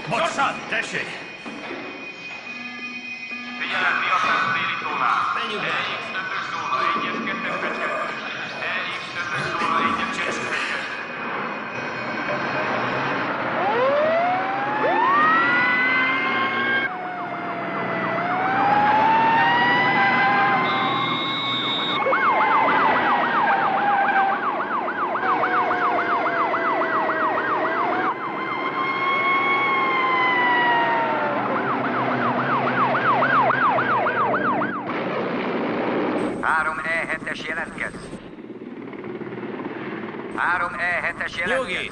Gyorsan! Tessék! Figyelem, Riasztás téli tónál. Menjünk be! EX 5-ös zóna, 1-es, 2-es, 2-es. EX 5-ös zóna, 1-es, 2-es, 2-es. Jogi!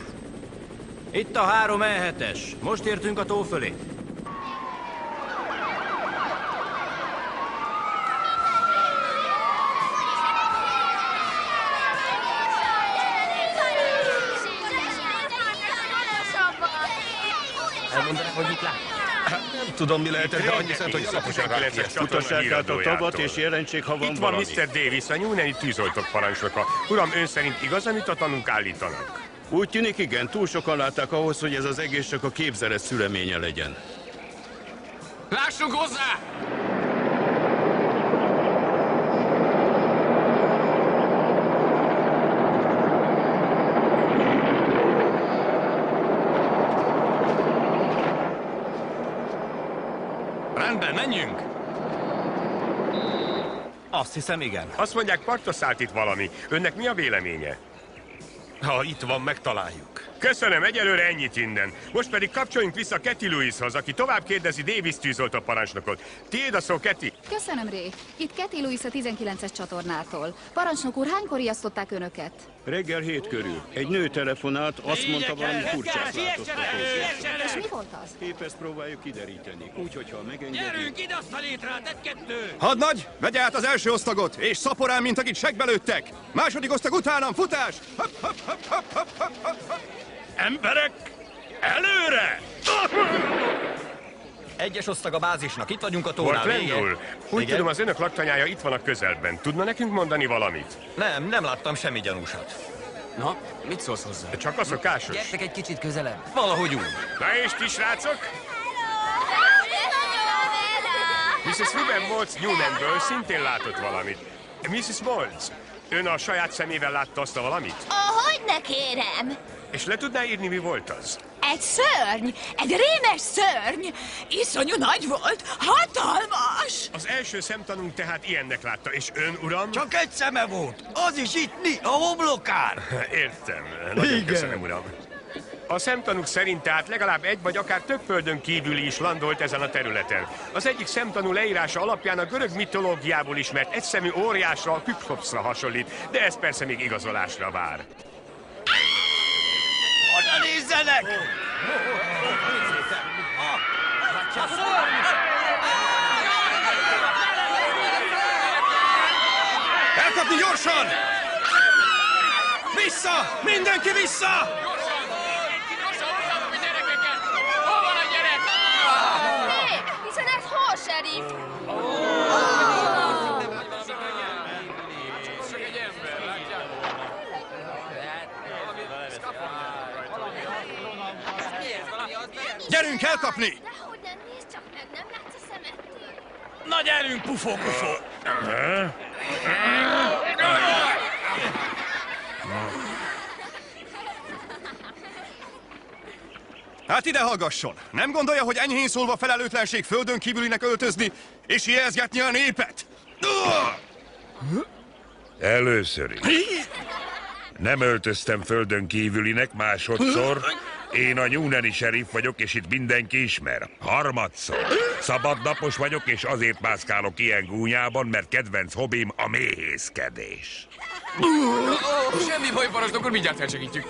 Itt a 3E7-es. Most értünk a tó fölé. Elmondanak, hogy mit lát? Nem tudom, mi lehetett, de annyit szent, hogy szaposan rákieszt. Futassák át a tavat, és jelentsék, ha van Itt van valami. Mr. Davis, a Newnan tűzoltók parancsnoka. Uram, ön szerint igaz, amit a tanúk állítanak? Úgy tűnik, igen, túl sokan látták ahhoz, hogy ez az egész csak a képzelet szüleménye legyen. Lássunk hozzá! Rendben, menjünk! Azt hiszem, igen. Azt mondják, partra szállt itt valami. Önnek mi a véleménye? Ha itt van, megtaláljuk. Köszönöm, egyelőre ennyit innen. Most pedig kapcsoljunk vissza Kathy Lewishoz, aki tovább kérdezi Davis tűzoltó parancsnokot. Tiéd a szó, Kathy. Köszönöm, Ray. Itt Kathy Lewis a 19-es csatornától. Parancsnok úr, hánykor riasztották önöket? Reggel 7 körül. Egy nő telefonált, azt mondta, valami furcsát látott a tózban. És mi volt az? Épp ezt próbáljuk kideríteni. Úgyhogy, ha megengedi... Gyerünk ide azt a létrát, 1-2! Hadnagy, vegye át az első osztagot, és szaporán, mint akit seggbe lőttek. Második osztag utánam, futás! Hopp, hopp, hopp, hopp, hopp, hopp, hopp. Emberek, előre! Egyes osztag a bázisnak. Itt vagyunk a tónál. Fort Landul. Úgy Igen? tudom, az önök laktanyája itt van a közelben. Tudna nekünk mondani valamit? Nem láttam semmi gyanúsat. Na, mit szólsz hozzá? Csak a szokásos. Gyertek egy kicsit közelebb. Valahogy úgy. Na és ti, srácok? Mrs. Ruben Maltz Newmanből szintén látott valamit. Mrs. Maltz, ön a saját szemével látta azt a valamit? Hogyne kérem! És le tudná írni, mi volt az? Egy szörny! Egy rémes szörny! Iszonyú nagy volt! Hatalmas! Az első szemtanunk tehát ilyennek látta, és ön, uram? Csak egy szeme volt. Az is itt a homlokán. Értem. Nagyon köszönöm, uram. A szemtanúk szerint tehát legalább egy vagy akár több földön kívüli is landolt ezen a területen. Az egyik szemtanú leírása alapján a görög mitológiából ismert egyszemű óriásra, a Kükropszra hasonlít, de ez persze még igazolásra vár. Oda nézzenek! Elkapni gyorsan! Vissza! Mindenki vissza! Hiszen ez hol, sheriff? Gyerünk elkapni! Dehogy nem, nézd csak meg, nem látsz a szemettől. Na gyerünk, pufó! Hát ide hallgasson! Nem gondolja, hogy enyhén szólva felelőtlenség földön kívülinek öltözni és ijeszgetni a népet? Először is. Nem öltöztem földön kívülinek másodszor. Én a Newnan-i sheriff vagyok, és itt mindenki ismer. Harmadszor. Szabadnapos vagyok, és azért mászkálok ilyen gúnyában, mert kedvenc hobbim a méhészkedés. Semmi baj, parancsnok úr, mindjárt felsegítjük.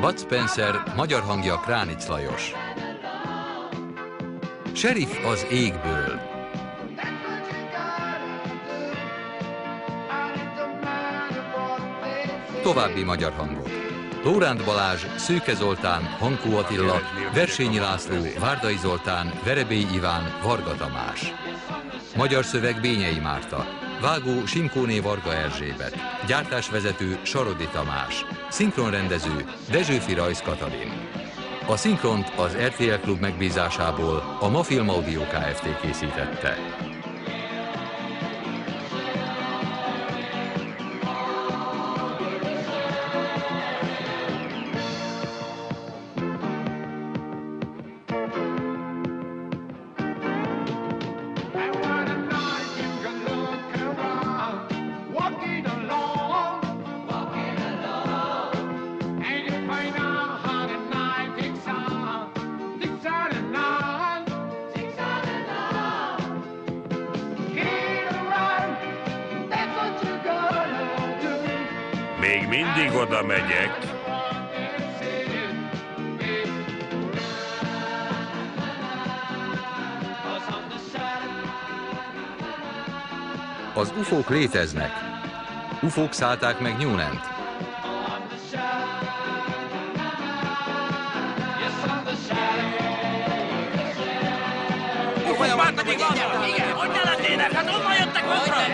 Bud Spencer, magyar hangja Kránic Lajos. Sheriff az égből. További magyar hangok. Lóránt Balázs, Szőke Zoltán, Hankó Attila, Versényi László, Várdai Zoltán, Verebély Iván, Varga Tamás. Magyar szöveg Bényei Márta. Vágó Simkóné Varga Erzsébet. Gyártásvezető Sarodi Tamás. Szinkronrendező Dezsőfi Rajz Katalin. A szinkront az RTL Klub megbízásából a Mafilm Audio Kft. Készítette. Még mindig oda megyek. Az ufók léteznek. Ufók szállták meg Newland. Már pedig vannak! Igen, hogy ne lettének? Hát onnan jöttek hozzá!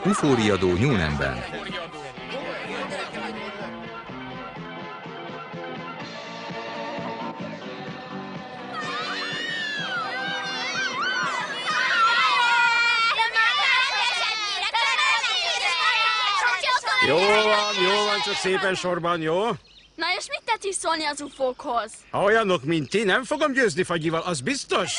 UFO-riadó Newlandben. Jó van, csak szépen sorban, jó? Na és mit tetsz szólni az ufókhoz? Ha olyanok, mint ti, nem fogom győzni fagyival, az biztos?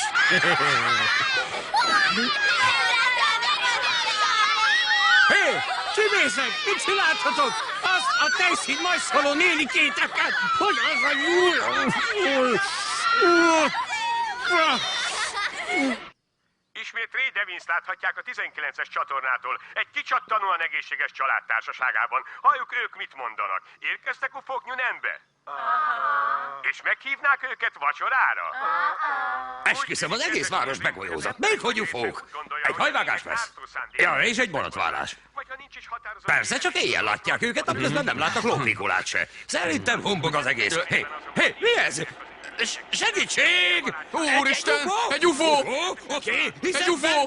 Hé, csibészek, mit csináltatok? Azt a tejszín majszoló nénikéteket! Hogy az a Ismét Ray Devins láthatják a 19-es csatornától. Egy kicsattanóan egészséges családtársaságában. Halljuk ők mit mondanak. Érkeztek ufók Newlandbe? És meghívnák őket vacsorára? Esküszöm, az egész város begolyózott. Még hogy ufók? Egy hajvágás lesz. Ja, és egy borotválás. Persze, csak éjjel látják őket, amiközben nem látnak lópikulát se. Szerintem humbog az egész. Hé, mi ez? Segítség! Úristen, egy UFO! Oké, egy UFO!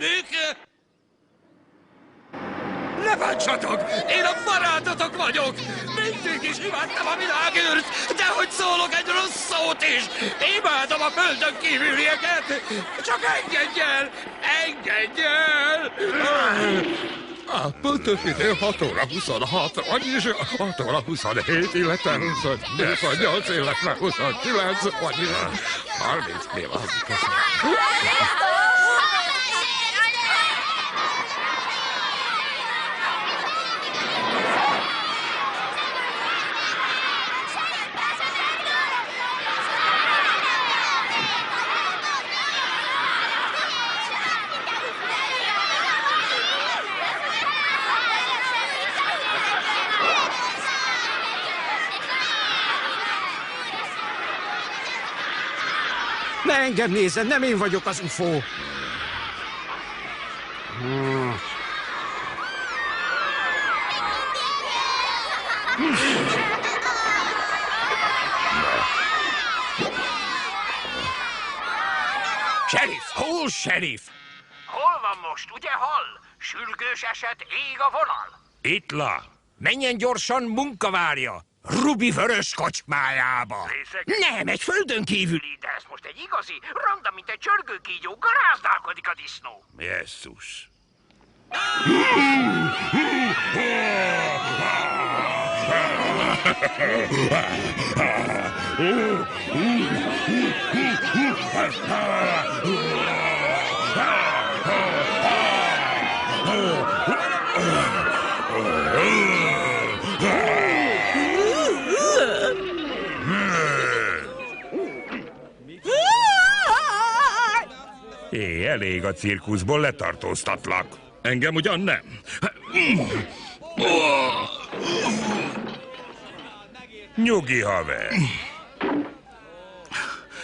Ne bántsatok! Én a barátotok vagyok! Mindig is imádtam a világűrt, de hogy szólok egy rossz szót is! Imádom a földön kívülieket! Csak engedj el! Engedj el! Pontos idő 6 óra 26, vagyis 6 óra 27, illetve 28, illetve 29, vagyis 30 pillanat. Ne engem nézzen, nem én vagyok az UFO. Sheriff! Hol, sheriff? Hol van most, ugye hall? Sürgős eset, ég a vonal. Itt lá. Menjen gyorsan, munka várja! Rubi vörös kocsmájába! Nem, egy földön kívüli! De ez most egy igazi, ronda, mint egy csörgőkígyó, garázdálkodik a disznó. Jesszus. Elég a cirkuszból, letartóztatlak. Engem ugyan nem. Nyugi, haver.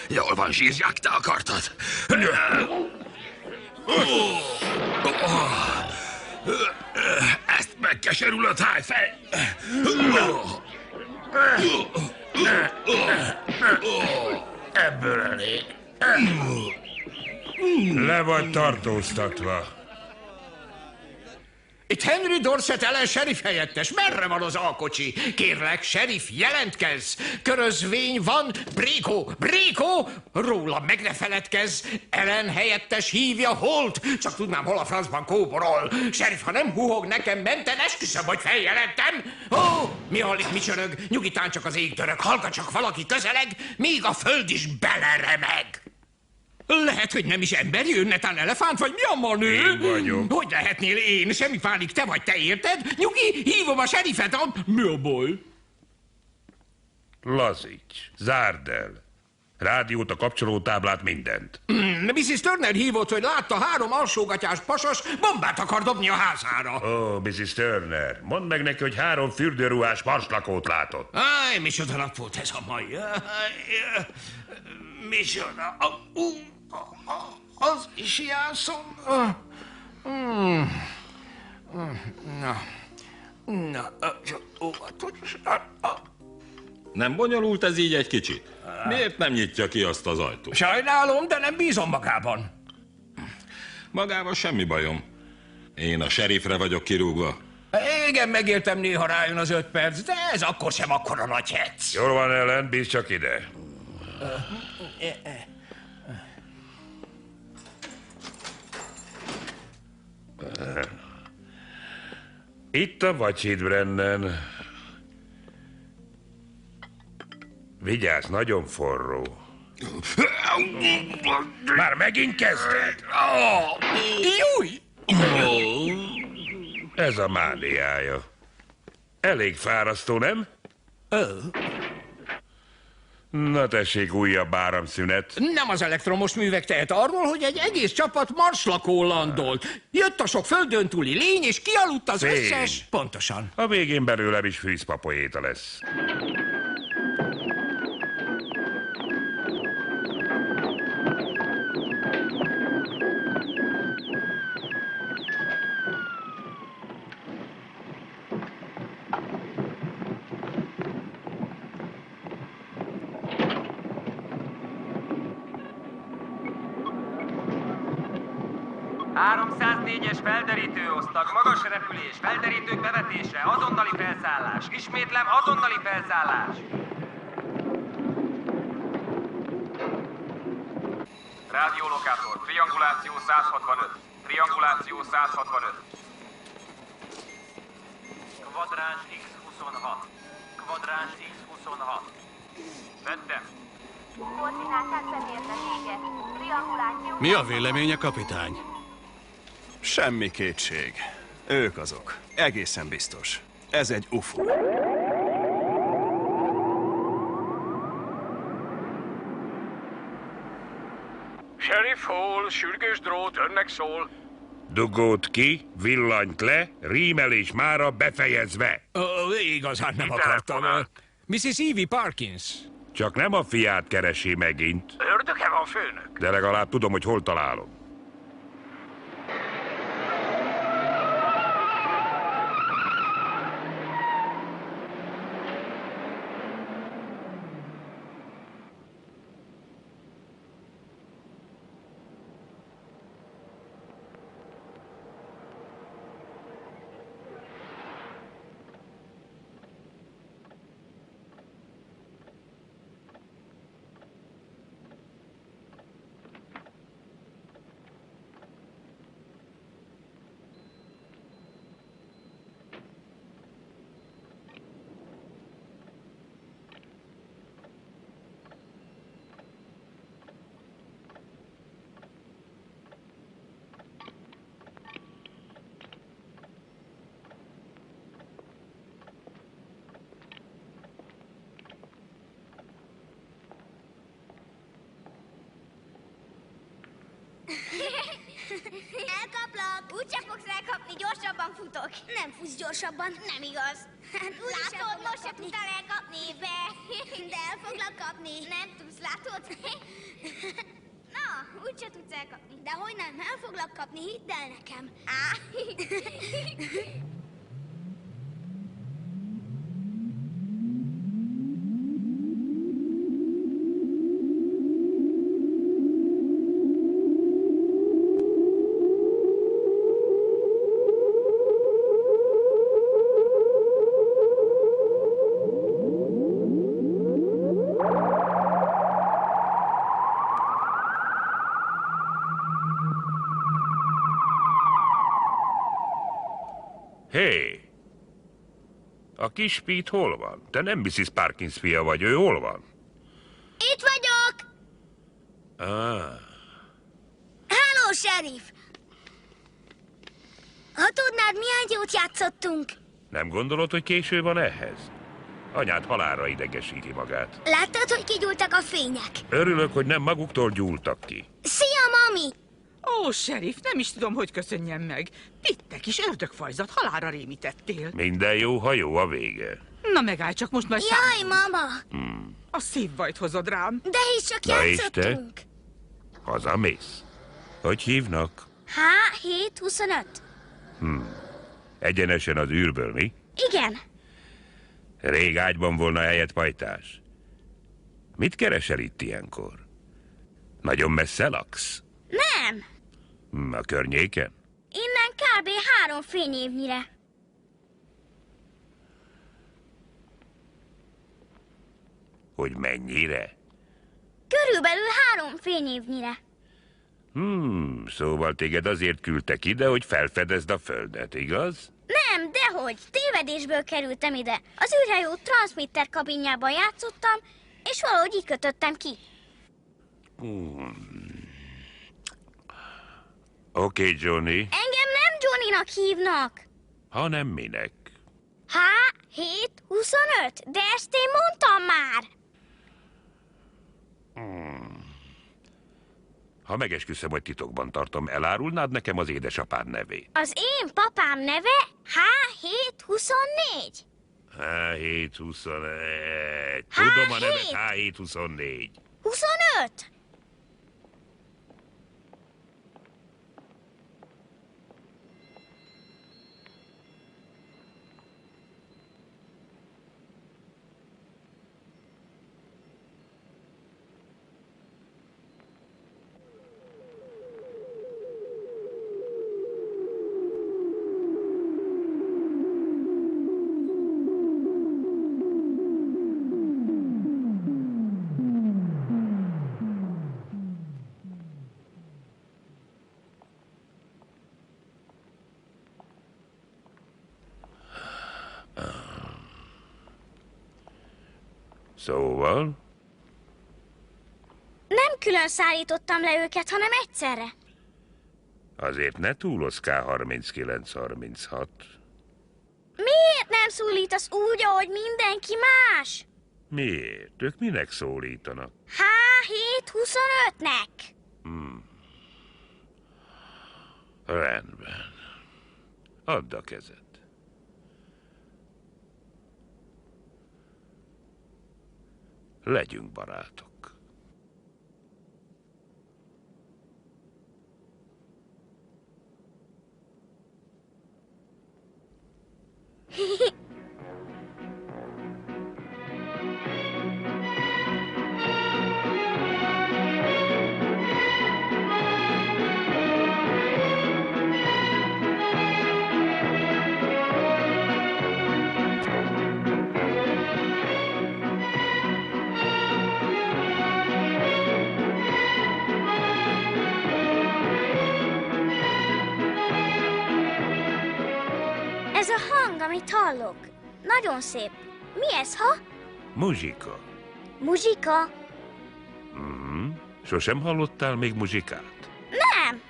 Jól van, zsírzsák, te akartad. Ezt megkeserül a tájfej. Ebből elég. Le vagy tartóztatva. Itt Henry Dorset ellen sheriff helyettes. Merre van az alkocsi? Kérlek, sheriff, jelentkezz! Körözvény van, Bréko! Róla meg ne feledkezz! Ellen helyettes hívja Holt! Csak tudnám, hol a francban kóborol. Sheriff, ha nem huhog nekem menten, esküszöm, hogy feljelentem! Ó, mi hallik, mi csörög? Nyugitán csak az ég dörög, hallgat csak valaki közeleg, még a föld is beleremeg! Lehet, hogy nem is ember jön, netán elefánt, vagy mi a manő? Én vagyok. Hogy lehetnél én? Semmi pánik, te vagy, te érted? Nyugi, hívom a serifet, mi a baj? Lazíts, zárd el. Rádiót, a kapcsolótáblát, mindent. Mrs. Turner hívott, hogy látta 3 alsógatyás pasas bombát akar dobni a házára. Ó, Mrs. Turner, mondd meg neki, hogy 3 fürdőruhás marslakót látott. Áj, micsoda nap volt ez a mai. Micsoda. Az is játszom. Na, csak óvatosan. Nem bonyolult ez így egy kicsit? Miért nem nyitja ki azt az ajtót? Sajnálom, de nem bízom magában. Magával semmi bajom. Én a sheriffre vagyok kirúgva. Igen, megértem, néha rájön az 5 perc, de ez akkor sem akkora nagy hec. Jól van, Ellen, bízz csak ide. Itt a vacsid, Brennan. Vigyázz, nagyon forró. Már megint kezded? Júj! Ez a mániája. Elég fárasztó, nem? Na tessék, újabb áramszünet. Nem az elektromos művek tehet arról, hogy egy egész csapat marslakó landolt. Jött a sok földön túli lény, és kialudt az összes... Pontosan. A végén belőlem is fűzpapoéta lesz. es felderítő osztag, magas repülés, felderítők bevetése, azonnali felszállás. Ismétlem, azonnali felszállás. Rádiólokátor, trianguláció 165. Trianguláció 165. Kvadráns X26. Kvadráns X26. Vettem. Koordinátát bemérte, vége. Trianguláció... Mi a véleménye, kapitány? Semmi kétség. Ők azok. Egészen biztos. Ez egy UFO. Sheriff Hall, sürgős drót, önnek szól. Dugót ki, villanyt le, rímelés mára befejezve. Igazán nem akartam. Mrs. Evie Parkins. Csak nem a fiát keresi megint. Ördöge van, főnök. De legalább tudom, hogy hol találom. Elkaplak! Úgyse fogsz elkapni, gyorsabban futok. Nem futsz gyorsabban. Nem igaz. Hát látod, most se tudtál elkapni be. De foglak kapni. Nem tudsz, látod? Na, úgyse tudsz elkapni. De hogy nem, el foglak kapni, hidd el nekem. Hé! A kis Pete hol van? Te nem Mrs. Parkins fia vagy, ő hol van? Itt vagyok! Halló, sheriff! Ha tudnád, milyen jót játszottunk? Nem gondolod, hogy késő van ehhez? Anyád halálra idegesíti magát. Láttad, hogy kigyúltak a fények? Örülök, hogy nem maguktól gyúltak ki. Szia, mami! Ó, sheriff, nem is tudom, hogy köszönjem meg. Pittek is ördögfajzat, halálra rémítettél. Minden jó, ha jó a vége. Na megállj csak, most majd Jaj, mama! A szép bajt hozod rám. De is csak Na és játszottunk. te? Hazamész? Hogy hívnak? H725. Egyenesen az űrből, mi? Igen. Rég ágyban volna helyett pajtás. Mit keresel itt ilyenkor? Nagyon messze laksz? Nem. A környéken? Innen kb. 3 fényévnyire. Hogy mennyire? Körülbelül 3 fényévnyire. Szóval téged azért küldtek ide, hogy felfedezd a földet, igaz? Nem, dehogy. Tévedésből kerültem ide. Az űrhajó transmitter kabinjában játszottam, és valahogy így kötöttem ki. Oké, Johnny. Engem nem Johnnynak hívnak. Hanem minek? H725, de ezt én mondtam már. Ha megesküszöm, hogy titokban tartom, elárulnád nekem az édesapád nevét? Az én papám neve H724. H721. Tudom a nevet, H724. 25. Szóval? Nem külön szállítottam le őket, hanem egyszerre. Azért ne túloz K3936. Miért nem szólítasz úgy, ahogy mindenki más? Miért? Ők minek szólítanak? H725-nek. Rendben. Add a kezed. Legyünk barátok. Ez a hang, amit hallok. Nagyon szép. Mi ez, ha? Muzsika. Muzsika? Sosem hallottál még muzsikát? Nem.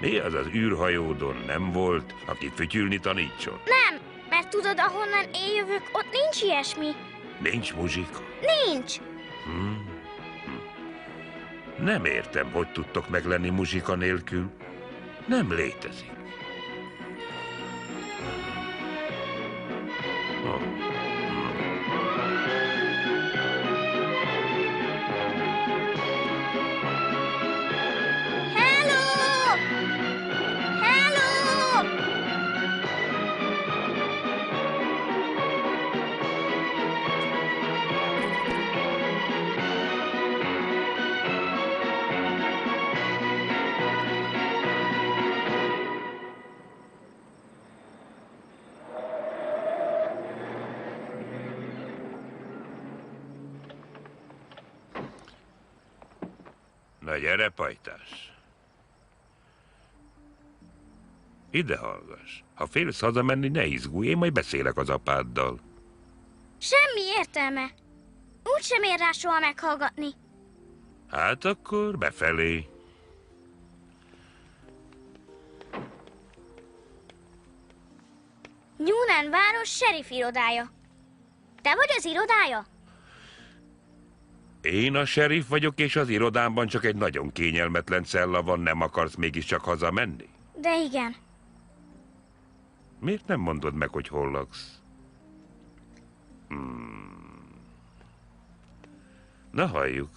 Mi az az űrhajódon nem volt, aki fütyülni tanítson? Nem, mert Tudod, ahonnan én jövök, ott nincs ilyesmi. Nincs muzsika? Nincs. Nem értem, hogy tudtok meglenni muzsika nélkül. Nem létezik. Hello! Hello! Na gyere, pajtás. Ide hallgass. Ha félsz hazamenni, ne izgulj, én majd beszélek az apáddal. Semmi értelme. Úgy sem ér rá soha meghallgatni. Hát akkor befelé. Newnan város sheriff irodája. Te vagy az irodája? Én a sheriff vagyok, és az irodámban csak egy nagyon kényelmetlen cella van, nem akarsz mégiscsak hazamenni? De igen. Miért nem mondod meg, hogy hol laksz? Na halljuk.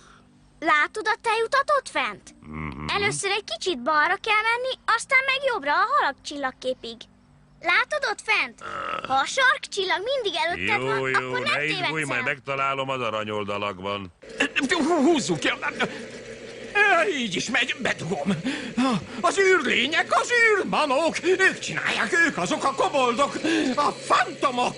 Látod a tejutat ott fent? Először egy kicsit balra kell menni, aztán meg jobbra a halakcsillagképig. Látod ott fent? Ha a sarkcsillag mindig előtted van, Jó, akkor nem ne izgulj, tévedsz majd el. megtalálom az aranyoldalakban. Húzzuk ki. Így is megy, bedugom. Az űrlények, az űrmanok, ők csinálják, ők azok a koboldok, a fantomok.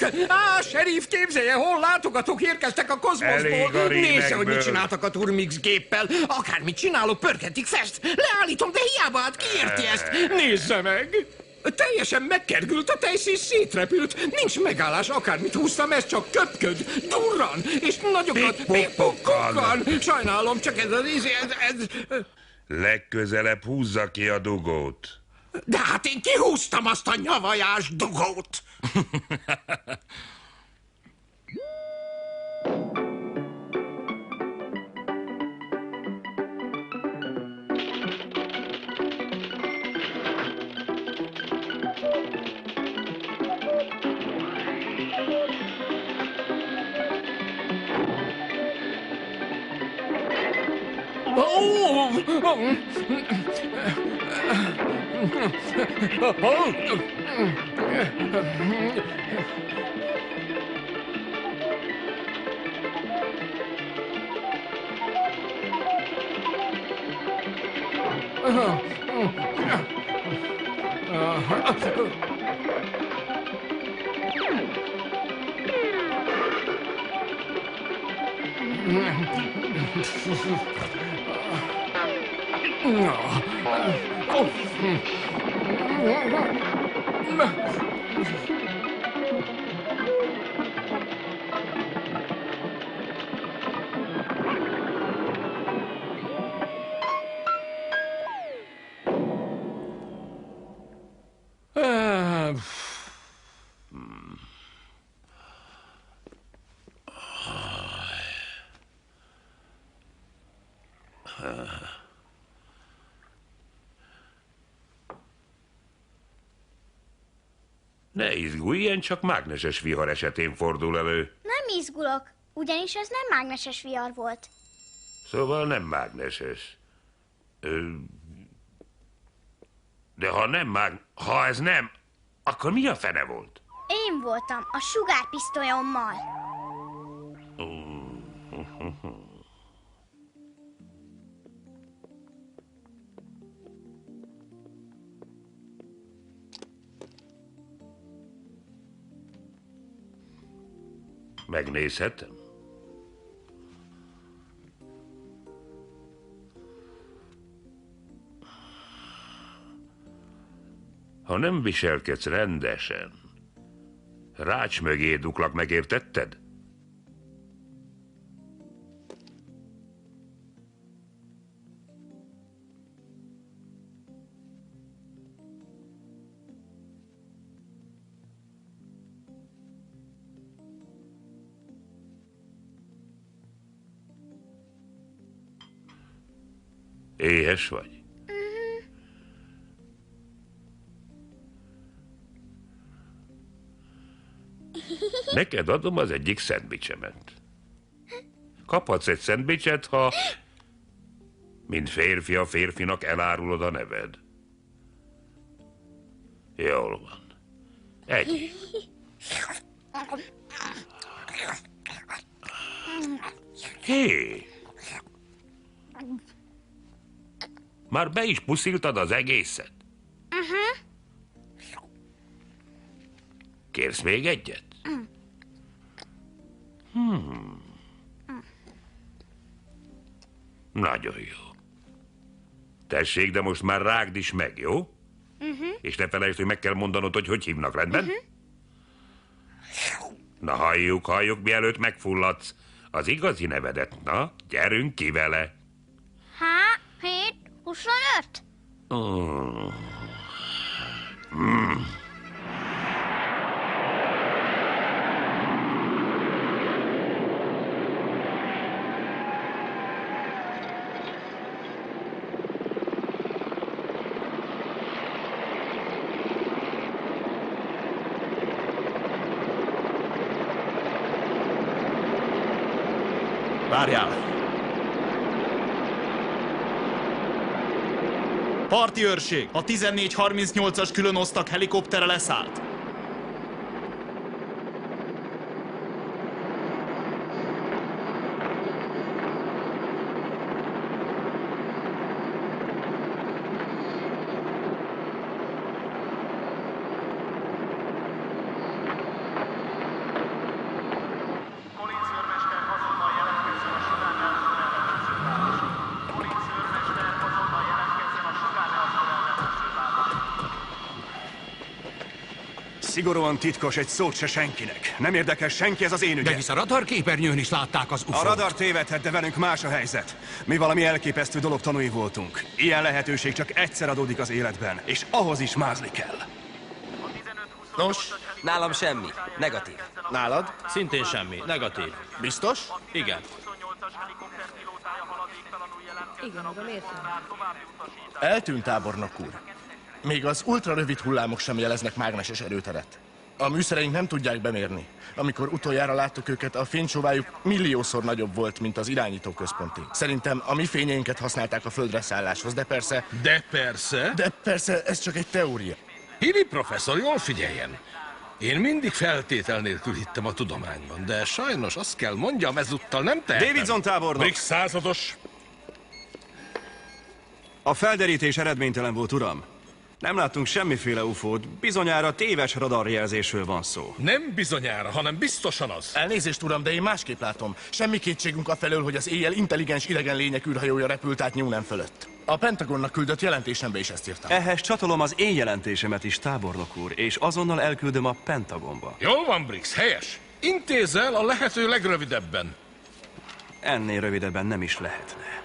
Sheriff, képzelje, hol látogatók érkeztek a kozmoszból. Elég a Nézze, hogy rémekből. mit csináltak a Turmix géppel. Akármit csinálok, pörgetik fest. Leállítom, de hiába, hát ki érti ezt? Nézze meg! Teljesen megkergült, a tejszín szétrepült. Nincs megállás, akármit húztam, ez csak köpköd, durran, és nagyokat pikpokkan. Sajnálom, csak ez az ez... Legközelebb húzza ki a dugót. De hát én kihúztam azt a nyavajás dugót. Ne izgulj, ilyen csak mágneses vihar esetén fordul elő. Nem izgulok, ugyanis ez nem mágneses vihar volt. Szóval nem mágneses. De ha ez nem, akkor mi a fene volt? Én voltam a sugárpisztolyommal. Megnézhetem? Ha nem viselkedsz rendesen, rács mögé duklak, megértetted? Éhes vagy? Neked adom az egyik szendvicsemet. Kaphatsz egy szendvicset, ha mint férfi a férfinak elárulod a neved. Jól van. Egy. Hé! Már be is pusziltad az egészet? Kérsz még egyet? Nagyon jó. Tessék, de most már rágd is meg, jó? És ne felejtsd, hogy meg kell mondanod, hogy hogy hívnak, rendben? Na, halljuk, mielőtt megfulladsz. Az igazi nevedet. Na, gyerünk ki vele. 7, 25. Várjál! Parti őrség! A 1438-as különosztag helikoptere leszállt. Szigorúan titkos, egy szót se senkinek. Nem érdekel senki, ez az én ügyem. De hisz a radarképernyőn is látták az UFO-t. A radar tévedhet, de velünk más a helyzet. Mi valami elképesztő dolog tanúi voltunk. Ilyen lehetőség csak egyszer adódik az életben, és ahhoz is mázni kell. Nos, nálam semmi. Negatív. Nálad? Szintén semmi. Negatív. Biztos? Igen. Igen, oda értem. Eltűnt, tábornok úr. Még az ultrarövid hullámok sem jeleznek mágneses erőteret. A műszereink nem tudják bemérni. Amikor utoljára láttuk őket, a fénycsóvájuk milliószor nagyobb volt, mint az irányítóközponti. Szerintem a mi fényeinket használták a földre szálláshoz, de persze... De persze, ez csak egy teória. Healy professzor, jól figyeljen! Én mindig feltétel nélkül hittem a tudományban, de sajnos azt kell mondjam, ezúttal nem tehetem. Davidson tábornok! Briggs százados! A felderítés eredménytelen volt, uram. Nem láttunk semmiféle UFO-t, bizonyára téves radarjelzésről van szó. Nem bizonyára, hanem biztosan az. Elnézést, uram, de én másképp látom. Semmi kétségünk afelől, hogy az éjjel intelligens idegen lények űrhajója repült át Newnan fölött. A Pentagonnak küldött jelentésembe is ezt írtam. Ehhez csatolom az én jelentésemet is, tábornok úr, és azonnal elküldöm a Pentagonba. Jól van, Briggs, helyes. Intézz el a lehető legrövidebben. Ennél rövidebben nem is lehetne.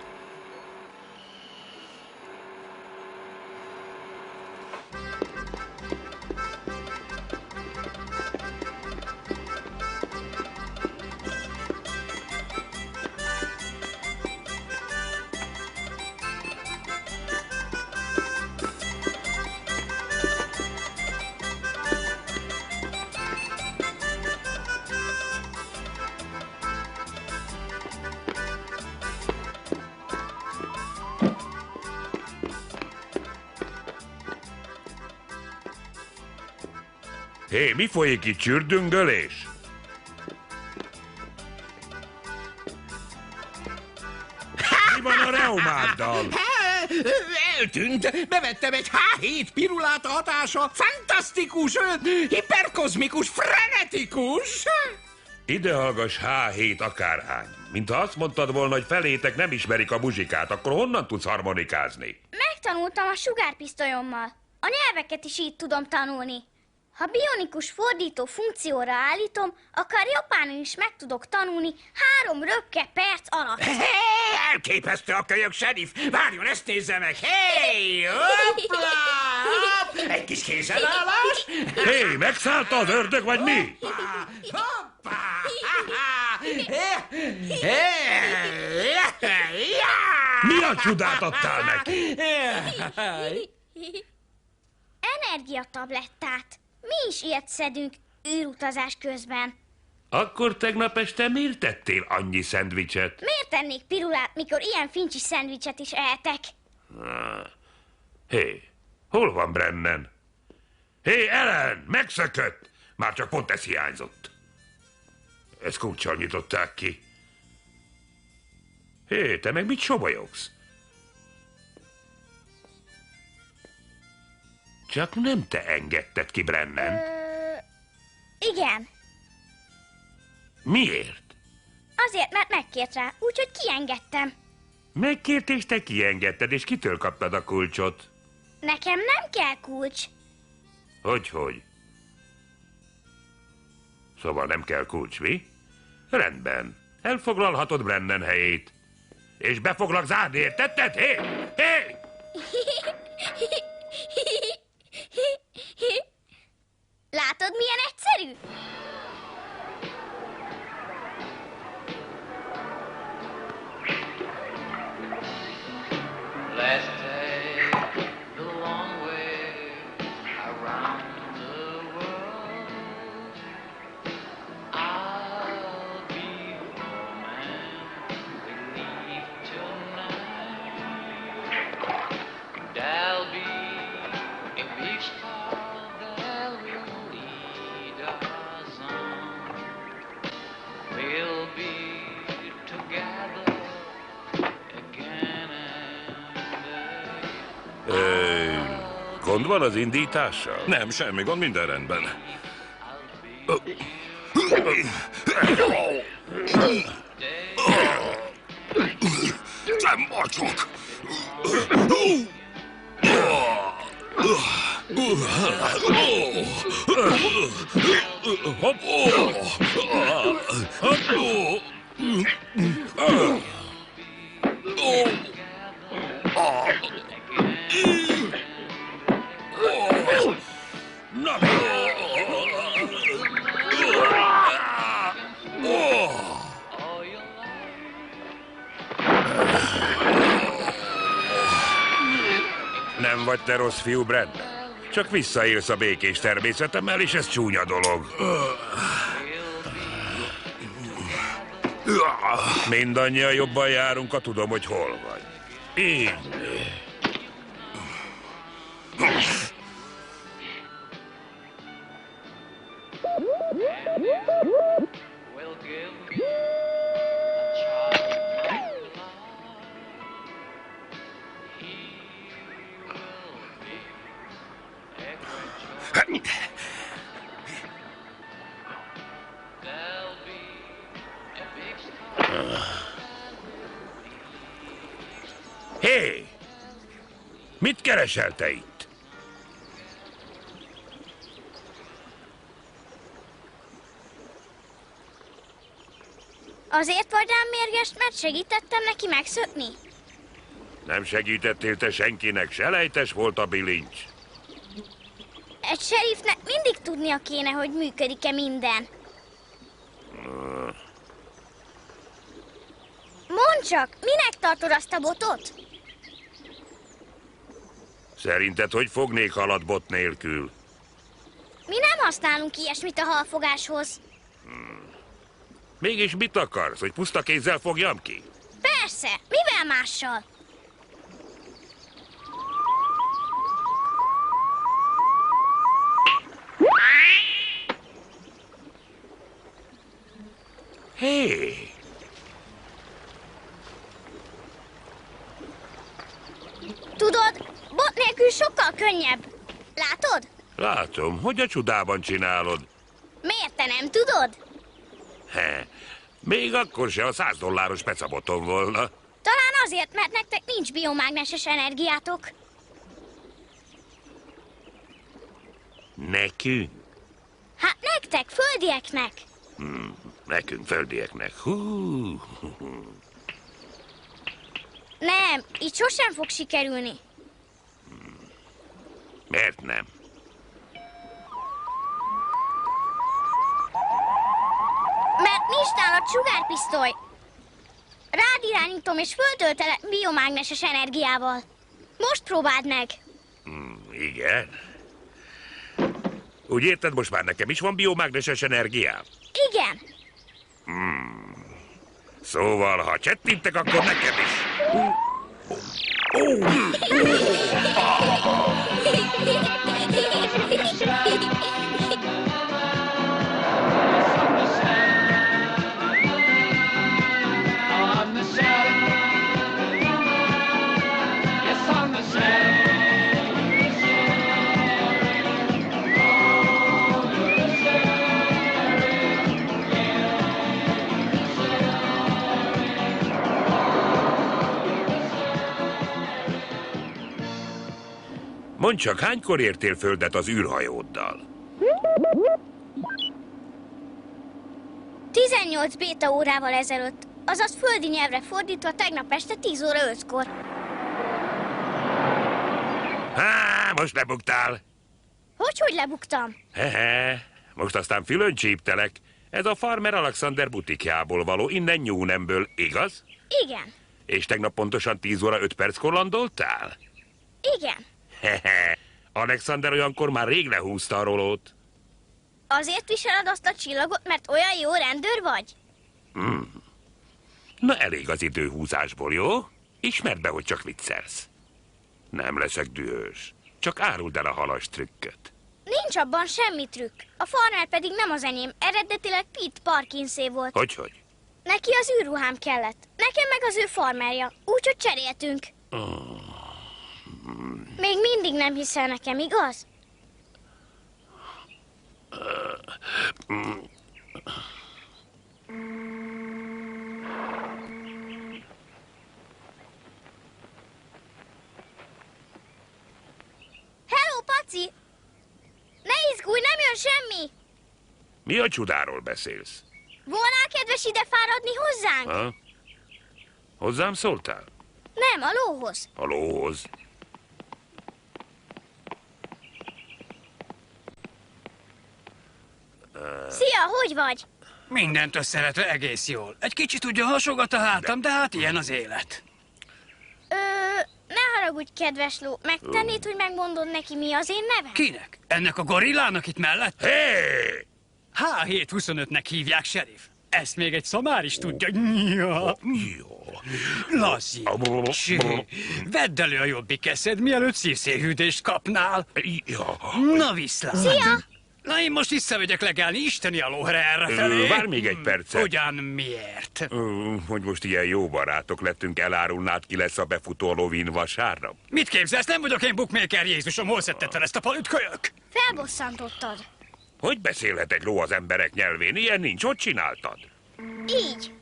Hé, mi folyik itt, csürdöngölés? Mi van a reumáddal? Eltűnt. Bevettem egy H7 pirulát hatása. Fantasztikus, hiperkozmikus, frenetikus. Ide hallgass, H7 akárhány. Mintha azt mondtad volna, hogy felétek nem ismerik a muzsikát, akkor honnan tudsz harmonikázni? Megtanultam a sugárpisztolyommal. A nyelveket is így tudom tanulni. Ha bionikus fordító funkcióra állítom, akár japánul is meg tudok tanulni 3 röpke perc alatt. Elképesztő a kölyök, sheriff! Várjon, ezt nézze meg! Hey, hoppla! Hopp! Egy kis kézelállás! Hé, megszállta az ördög, vagy mi? Hoppá! Mi Nagy csodát adtál neki! Energiatablettát. Mi is ilyet szedünk űrutazás közben. Akkor tegnap este miért tettél annyi szendvicset? Miért tennék pirulát, mikor ilyen fincsi szendvicset is ehetek? Hé, hol van Brennan? Hé, Ellen, megszökött! Már csak pont ez hiányzott. Ezt kulccsal nyitották ki. Hé, te meg mit sobolyogsz? Csak nem te engedted ki Brennan. Igen. Miért? Azért, mert megkért rá, úgyhogy kiengedtem. Megkért és te kiengedted, és kitől kaptad a kulcsot? Nekem nem kell kulcs. Hogy? Szóval nem kell kulcs, mi? Rendben. Elfoglalhatod Brennan helyét. És be foglak zárni, értetted? Hé! Látod, milyen egyszerű? Let's take the long way around the world. I'll be home and we leave tonight. There'll be a big star that will lead us on. We'll be together again. Gond van az indítással? Nem, semmi gond, minden rendben. Nem macsok! Nem vagy te rossz fiú, Brennan. Csak visszaélsz a békés természetemmel, és ez csúnya dolog. Mindannyian jobban járunk, ha tudom, hogy hol vagy. Így. Hé! Mit keresel te itt? Azért vagy rám mérges, mert segítettem neki megszökni? Nem segítettél te senkinek, selejtes volt a bilincs. Egy serifnek mindig tudnia kéne, hogy működik-e minden. Mondd csak, minek tartod azt a botot? Szerinted hogy fognék halat bot nélkül? Mi nem használunk ilyesmit a halfogáshoz. Mégis mit akarsz, hogy puszta kézzel fogjam ki? Persze, mivel mással? Hé! Tudod, bot nélkül sokkal könnyebb. Látod? Látom, hogy a csodában csinálod. Miért te nem tudod? Még akkor se a $100 pecaboton volna. Talán azért, mert nektek nincs biomágneses energiátok. Nekünk? Hát nektek, földieknek. Nekünk földieknek. Hú. Nem, így sosem fog sikerülni. Miért nem? Mert nincs nálad sugárpisztoly. Rád irányítom és föltöltelek biomágneses energiával. Most próbáld meg. Igen. Úgy érted, most már nekem is van biomágneses energiám? Igen. Szóval, ha csettintek, akkor nekem is. Mondd csak, hánykor értél földet az űrhajóddal? 18 béta órával ezelőtt, azaz földi nyelvre fordítva tegnap este 10 óra 5-kor. Há, most lebuktál. Hogy lebuktam? Hehe, most aztán fülön csíptelek. Ez a farmer Alexander butikjából való, innen Newnamből, igaz? Igen. És tegnap pontosan 10 óra 5 perckor landoltál? Igen. Hehe, Alexander olyankor már rég lehúzta a rolót. Azért viseled azt a csillagot, mert olyan jó rendőr vagy? Na elég az időhúzásból, jó? Ismerd be, hogy csak viccelsz. Nem leszek dühös. Csak áruld el a halas trükköt. Nincs abban semmi trükk. A farmer pedig nem az enyém. Eredetileg Pete Parkinsé volt. Hogy? Neki az űrruhám kellett. Nekem meg az ő farmerja. Úgyhogy cseréltünk. Még mindig nem hiszel nekem, igaz? Hello, Paci! Ne izgulj, nem jön semmi! Mi a csudáról beszélsz? Volnál kedves ide fáradni hozzánk? Ha? Hozzám szóltál? Nem, a lóhoz. A lóhoz. Szia, hogy vagy? Mindent összevetve egész jól. Egy kicsit ugyan hasogat a hátam, de hát ilyen az élet. Ne haragudj, kedves ló. Megtennéd, hogy megmondod neki, mi az én nevem? Kinek? Ennek a gorillának itt mellett? Hé! H725-nek hívják, sheriff. Ezt még egy szamár is tudja. Lazi, vedd elő a jobbik eszed, mielőtt szívszélhűtést kapnál. Na viszlát. Szia! Na én most visszamegyek legelni isteni a lóhra errefelé. Várj még egy percet. Ugyan miért? Hogy most ilyen jó barátok lettünk, elárulnád, ki lesz a befutó lovin vasárnap? Mit képzelsz? Nem vagyok én bookmaker, Jézusom, hol szedted fel ezt a palütkölyök? Felbosszantottad. Hogy beszélhet egy ló az emberek nyelvén? Ilyen nincs, hogy csináltad? Így.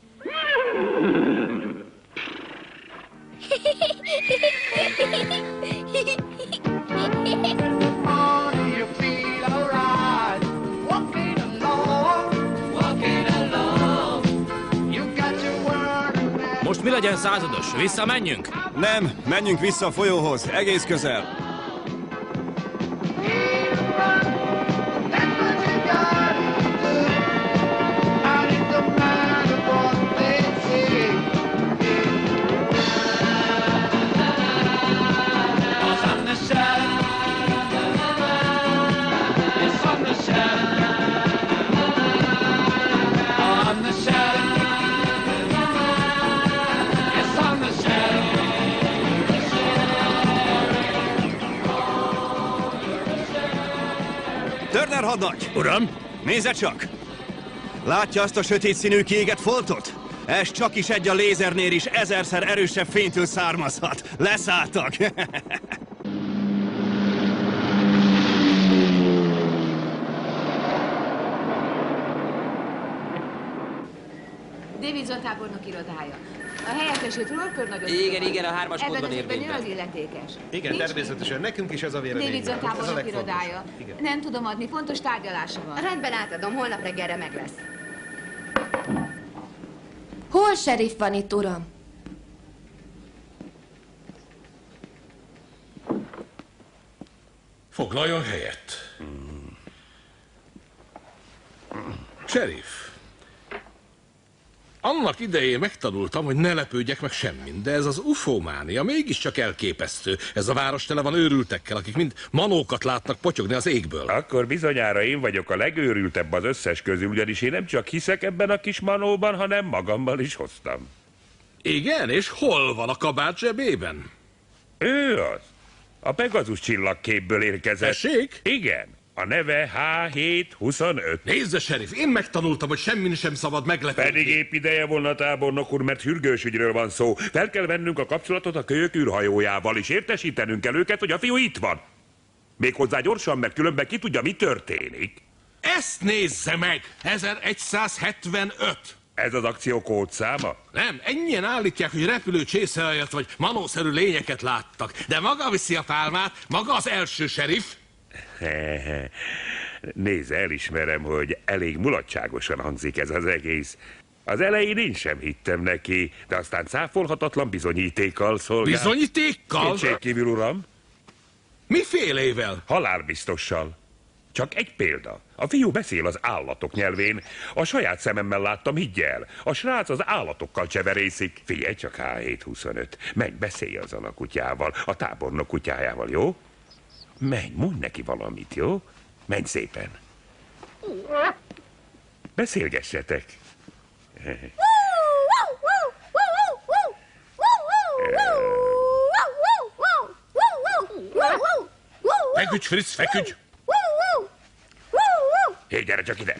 Most mi legyen, százados? Visszamenjünk? Nem, menjünk vissza a folyóhoz, egész közel. Turner hadnagy! Uram! Nézze csak! Látja azt a sötét színű kiégett foltot? Ez csak is egy a lézernél is 1000-szer erősebb fénytől származhat. Leszálltak! Davidson tábornok irodája. A helyettesült Rolkör Igen, a 3-as pontban érvényben. az illetékes. Igen, természetesen. Nekünk is ez a véleményünk. Davidson Ez a tábornok legfontosabb. irodája. Igen. Nem tudom adni, fontos tárgyalása van. Rendben, átadom, holnap reggelre meg lesz. Hol sheriff van itt, uram? Foglaljon helyet. Sheriff. Annak idején megtanultam, hogy ne lepődjek meg semmin, de ez az ufómánia mégiscsak elképesztő. Ez a város tele van őrültekkel, akik mind manókat látnak potyogni az égből. Akkor bizonyára én vagyok a legőrültebb az összes közül, ugyanis én nem csak hiszek ebben a kis manóban, hanem magammal is hoztam. Igen, és hol van a kabát zsebében? Ő az. A Pegasus csillagképből érkezett. Tessék? Igen. A neve H725. Nézze, sheriff, én megtanultam, hogy semmin sem szabad meglepődni. Pedig épp ideje volna, tábornok úr, mert hürgős ügyről van szó. Fel kell vennünk a kapcsolatot a kölyök űrhajójával, és értesítenünk kell őket, hogy a fiú itt van. Méghozzá gyorsan, mert különben ki tudja, mi történik. Ezt nézze meg! 1175. Ez az akció kódszáma? Nem, ennyien állítják, hogy repülő csészeljött vagy manószerű lényeket láttak. De maga viszi a pálmát, maga az első sheriff. Nézze, elismerem, hogy elég mulatságosan hangzik ez az egész. Az elején én sem hittem neki, de aztán cáfolhatatlan bizonyítékkal szolgál. Bizonyítékkal? Kétségkívül, uram. Mifélével? Halálbiztossal. Csak egy példa. A fiú beszél az állatok nyelvén. A saját szememmel láttam, higgy el. A srác az állatokkal cseverészik. Figyelj csak, H725. Menj, beszélj azzal a kutyával, a tábornok kutyájával, jó? Menj, mondj neki valamit, jó? Menj szépen. Beszélgessetek. Feküdj, Fritz, feküdj! Hé, gyere csak ide!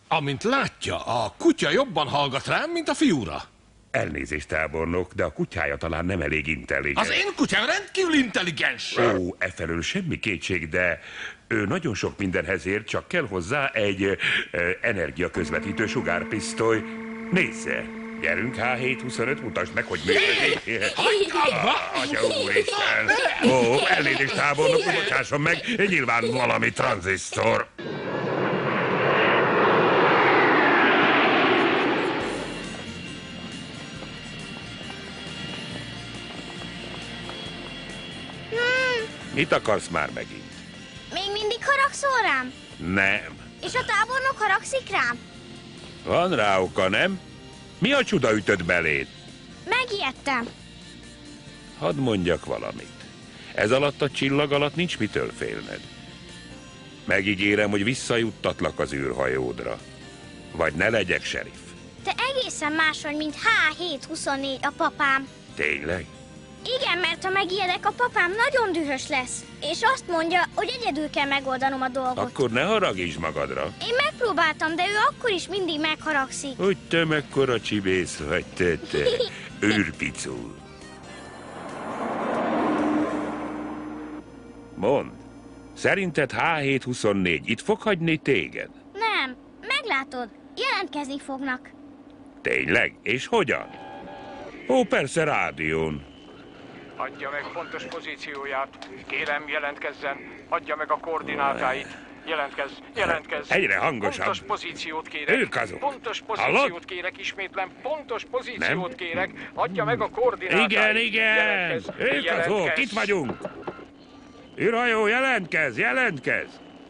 Amint látja, a kutya jobban hallgat rám, mint a fiúra. Elnézést, tábornok, de a kutyája talán nem elég intelligens. Az én kutyám rendkívül intelligens. Ó, efelől semmi kétség, de ő nagyon sok mindenhez ért, csak kell hozzá egy energiaközvetítő sugárpisztoly. Nézze, gyerünk H725, mutasd meg, hogy működik. Atya úristen! Ó, elnézést, tábornok, bocsásson meg, nyilván valami tranzisztor. Mit akarsz már megint? Még mindig haragszol rám? Nem. És a tábornok haragszik rám? Van rá oka, nem? Mi a csuda ütött beléd? Megijedtem. Hadd mondjak valamit. Ez alatt a csillag alatt nincs mitől félned. Megígérem, hogy visszajuttatlak az űrhajódra. Vagy ne legyek sheriff. Te egészen máshogy, mint H724 a papám. Tényleg? Igen, mert ha megijedek, a papám nagyon dühös lesz. És azt mondja, hogy egyedül kell megoldanom a dolgot. Akkor ne haragíts magadra. Én megpróbáltam, de ő akkor is mindig megharagszik. Hogy te mekkora csibész vagy, te. Űrpicul. Mondd, szerinted H724 itt fog hagyni téged? Nem, meglátod, jelentkezni fognak. Tényleg? És hogyan? Ó, persze, rádión. Adja meg pontos pozícióját. Kérem, jelentkezzen. Adja meg a koordinátáit. Jelentkezz. Egyre hangosabb. Pontos pozíciót kérek. Ők azok. Pontos pozíciót Hallod? kérek, ismétlem. Pontos pozíciót Nem? kérek. Adja meg a koordinátáit. Igen. Ők azok, itt vagyunk. űrhajó, jelentkezz.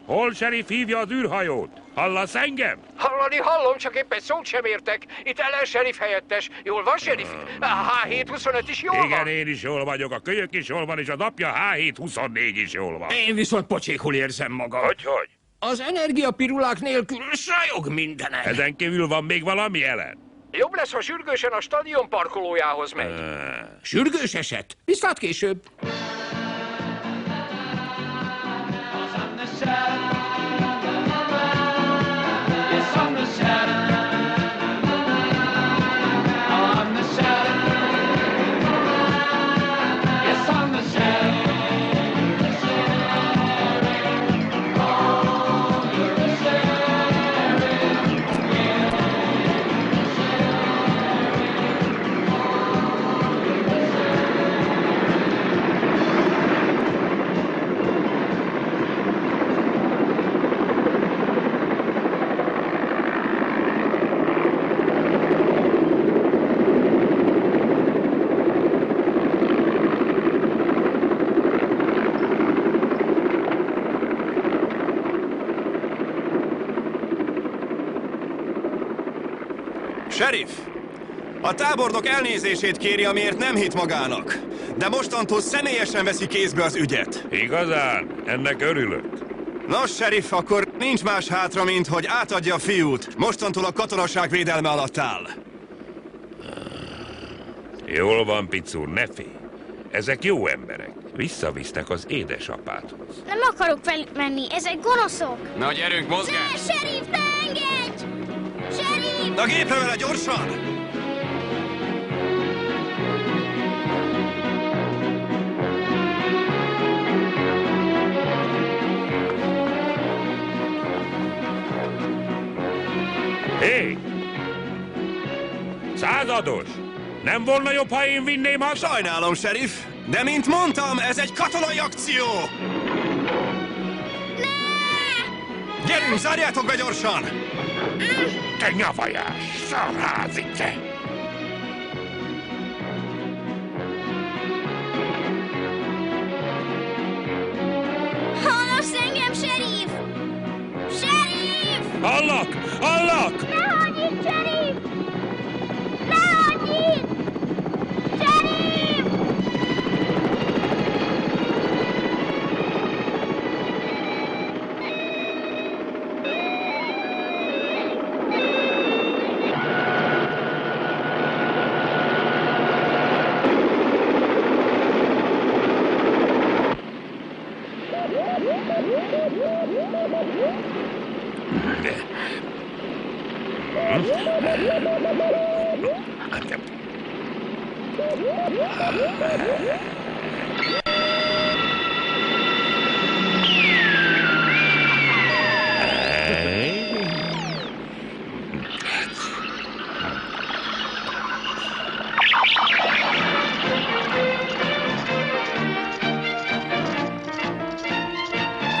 Hol sheriff hívja az űrhajót? Hallasz engem? Hallani hallom, csak éppen szót sem értek. Itt Ellen sheriff helyettes. Jól van, sheriff? A H725 is jól Igen, van? én is jól vagyok, a kölyök is jól van, és az apja H724 is jól van. Én viszont pocsékul érzem magam. Hogy? Az energiapirulák nélkül sajog mindenem. Ezen kívül van még valami, Ellen? Jobb lesz, ha sürgősen a stadion parkolójához megy. Sürgős eset? Viszlát később. Sheriff! A tábornok elnézését kéri, amiért nem hitt magának. De mostantól személyesen veszi kézbe az ügyet. Igazán? Ennek örülök. Nos, sheriff, akkor nincs más hátra, mint hogy átadja a fiút. Mostantól a katonaság védelme alatt áll. Jól van, Picur, ne félj. Ezek jó emberek. Visszavisznek az édesapádhoz. Nem akarok velük menni, ezek gonoszok. Na, gyerünk, mozgás! Sheriff, ne engedj! Sheriff! A gépre vele, gyorsan! Hé! Százados! Nem volna jobb, ha én vinném a... Sajnálom, sheriff, de mint mondtam, ez egy katonai akció! Ne! Gyerünk, zárjátok be gyorsan! Te nyavajás, szarházi te! Hallasz engem, sheriff? Sheriff! Hallak! Hallak! Ne hagyj itt, sheriff! Ne hagyj itt! Sheriff!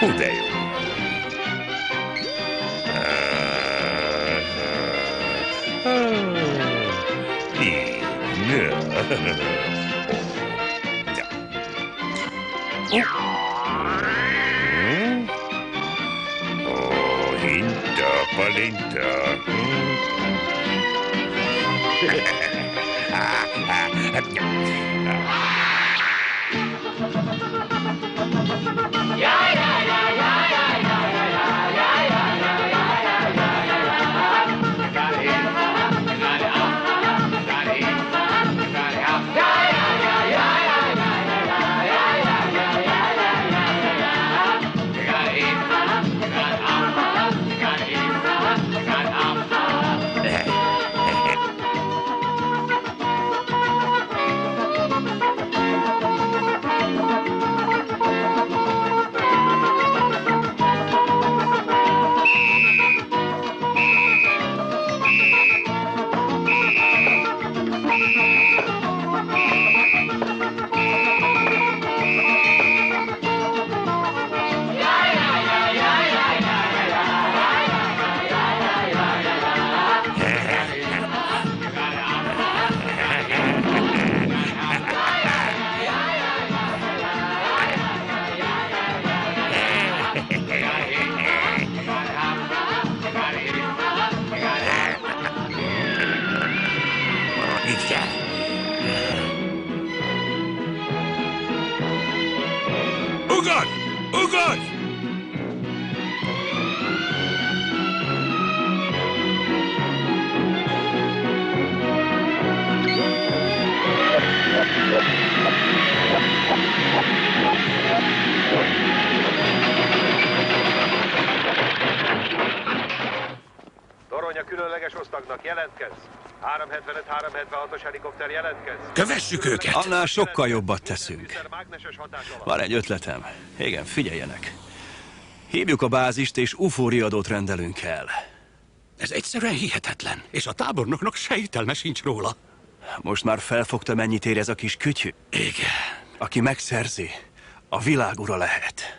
Hú, de jó. Oh, hinta, palinta. Ugadj! Ugadj! Torony a különleges osztagnak, jelentkez! 375-376-os helikopter, jelentkez! Kövessük őket! Annál sokkal jobbat teszünk. Van egy ötletem. Igen, figyeljenek. Hívjuk a bázist, és UFO riadót rendelünk el. Ez egyszerűen hihetetlen, és a tábornoknak sejtelme sincs róla. Most már felfogta, mennyit ér ez a kis kütyű? Igen. Aki megszerzi, a világ ura lehet.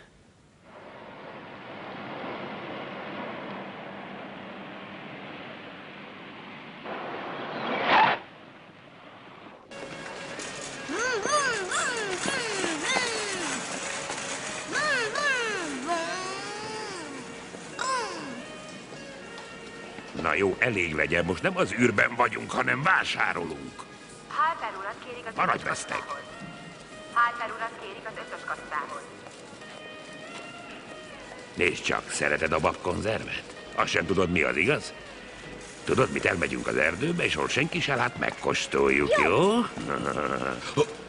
Na jó, elég legyen, most nem az űrben vagyunk, hanem vásárolunk. Harper urat kérik az Maradj 5-ös vesztek. kasztához. Harper urat kérik az 5-ös kasztához. Nézd csak, szereted a babkonzervet? Azt sem tudod, mi az, igaz? Tudod, mit elmegyünk az erdőbe, és hol senki se lát, megkóstoljuk, jó?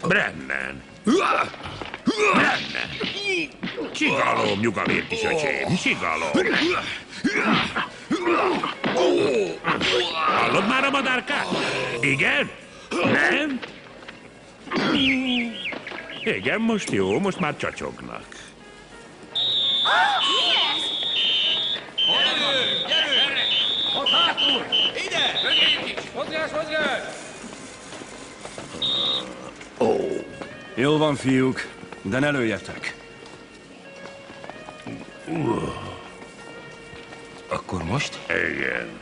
Brennan! Brennan! Csigalom, nyugavér kis öcsém, csigalom! Hallod már a madárkát? Igen? Nem? Igen, most jó, most már csacsognak. Jó van, fiúk, de ne lőjetek. Akkor most? Igen.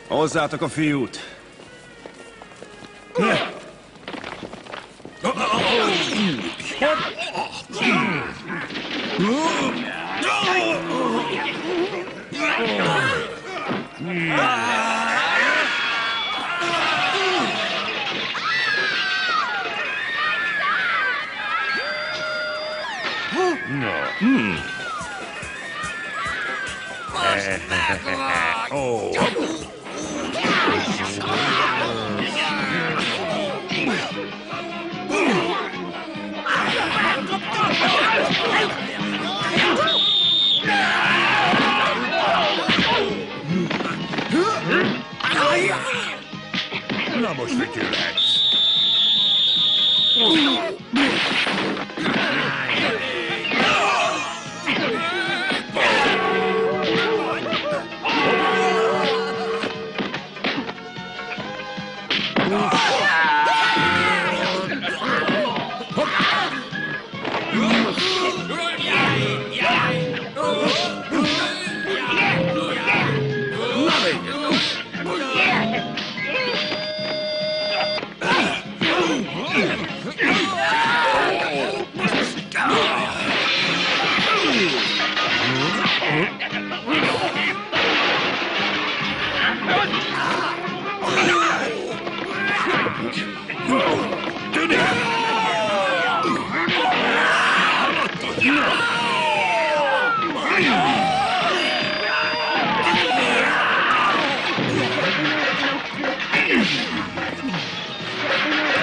Hozzátok a fiút. Oh. Na most fütyülhetsz.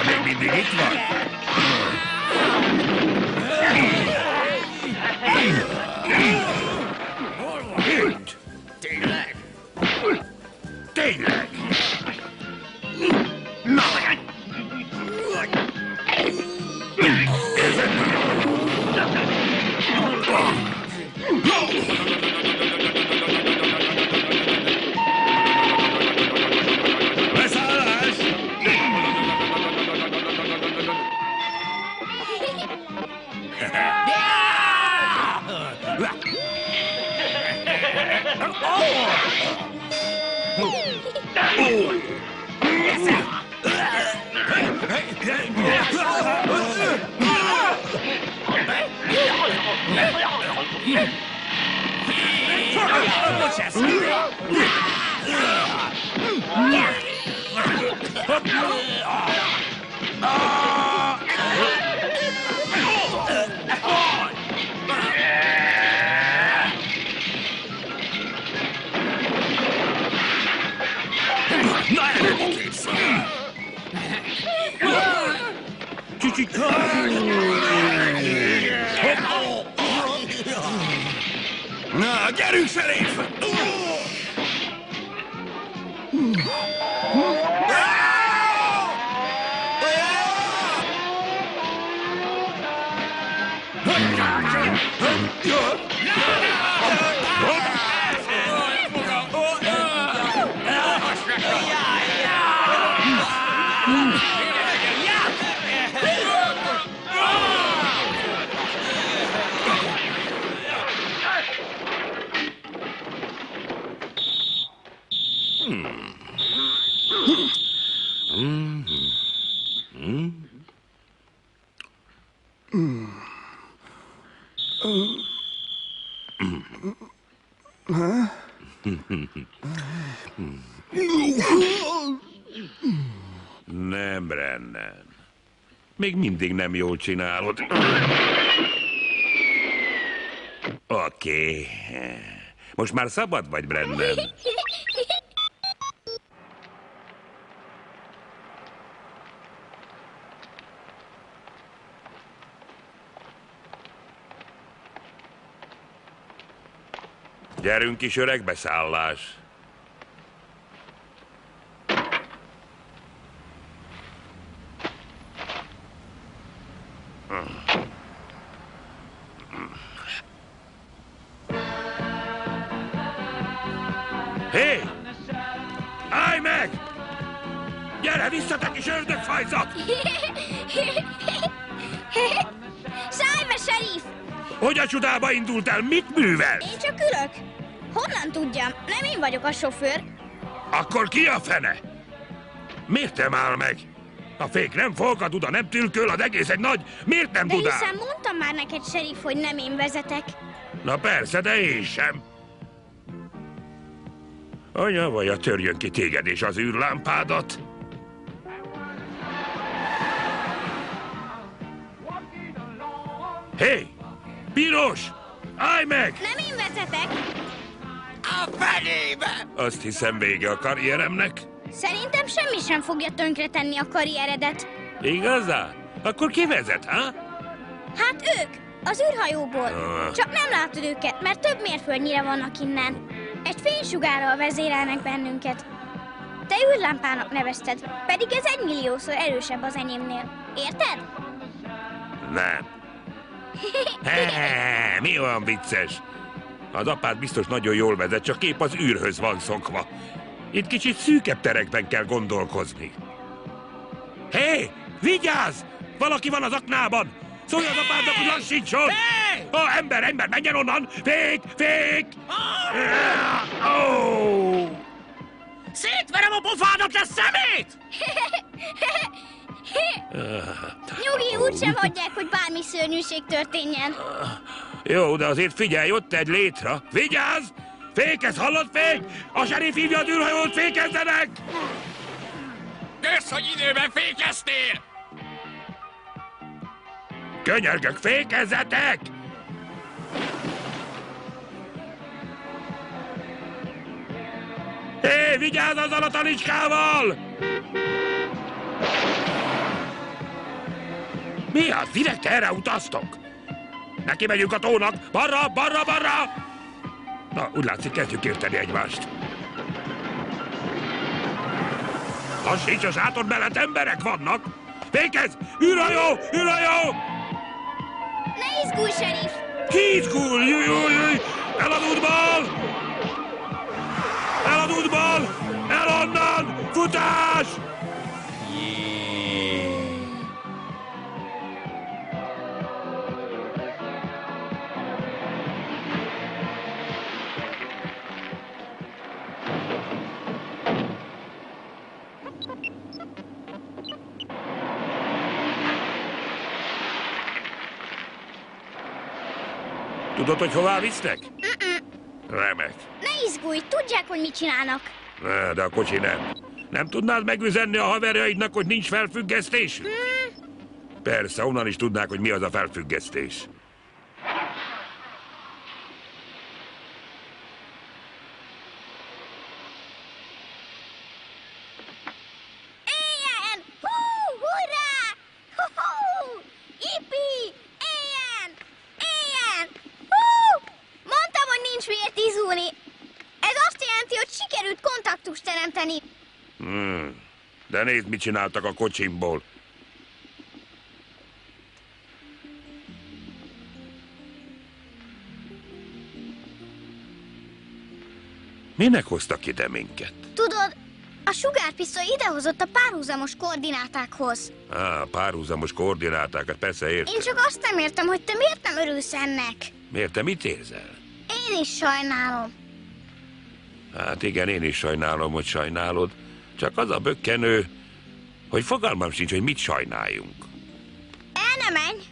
Még mindig itt van? Itt? Tényleg? Tényleg? Na! Leszállás! Na, előbb kész! Kicsit! Na, gyerünk, Sheriff! Nem, Brennan. Még mindig nem jól csinálod. Oké. Most már szabad vagy, Brennan? Gyerünk is, öreg, beszállás. Hé! Állj meg! Gyere vissza, te kis ördögfajzat! Szállj be, serif! Hogy a csodába indult el? Mit művel? Én csak ülök. Honnan tudjam? Nem én vagyok a sofőr. Akkor ki a fene? Miért nem áll meg? A fék nem folka, Duda nem tülköl, az egész egy nagy... Miért nem De Dudál? hiszen mondtam már neked, serif, hogy nem én vezetek. Na persze, de én sem. Anya vaja, törjön ki téged és az űrlámpádat. Hé! Piros! Állj meg! Nem én vezetek. A fenébe! Azt hiszem, vége a karrieremnek. Szerintem semmi sem fogja tönkretenni a karrieredet. Igazán? Akkor ki vezet, ha? Hát ők, az űrhajóból. Csak nem látod őket, mert több mérföldnyire vannak innen. Egy fénysugárral vezérelnek bennünket. Te űrlámpának nevezted, pedig ez 1 milliószor erősebb az enyémnél. Érted? Nem. He, mi olyan vicces? Az apád biztos nagyon jól vezet, csak épp az űrhöz van szokva. Itt kicsit szűkebb terekben kell gondolkozni. Hé, vigyázz! Valaki van az aknában! Szólj az apádnak, hogy lassítson! Ember, menjen onnan! Fék! Szétverem a pofádat, lesz szemét! Nyugi, úgysem hagyják, hogy bármi szörnyűség történjen. Jó, de azért figyelj, ott egy létre. Vigyázz! Fékezz, hallod, fék? A serif hívja az űrhajót, fékezzenek! Kösz, hogy időben fékeztél! Könyörgök, fékezzetek! Hé, vigyázz azzal a talicskával! Mi az? Direkt erre utaztok? Neki megyünk a tónak! Balra! Na, úgy látszik, kezdjük érteni egymást. Lassíts, a sátor mellett emberek vannak! Fékezz! Űrhajó! Ne izgulj, serif! Ki izgul? Júj! El a dúdból! El onnan! Futás! Tudod, hogy hová visznek? Remek. Ne izgulj, tudják, hogy mit csinálnak. De a kocsi nem. Nem tudnád megüzenni a haverjaidnak, hogy nincs felfüggesztés? Persze, onnan is tudnák, hogy mi az a felfüggesztés. Éljen! Hurrá! Yippee! Éljen! Mondtam, hogy nincs miért izgulni. Ez azt jelenti, hogy sikerült kontaktust teremteni. De nézd, mit csináltak a kocsimból. Minek hoztak ide minket? Tudod, a sugárpisztoly idehozott a párhuzamos koordinátákhoz. Párhuzamos koordinátákat, persze értem. Én csak azt nem értem, hogy te miért nem örülsz ennek. Miért, te mit érzel? Én is sajnálom. Hát igen, én is sajnálom, hogy sajnálod. Csak az a bökkenő, hogy fogalmam sincs, hogy mit sajnáljunk. El ne menj!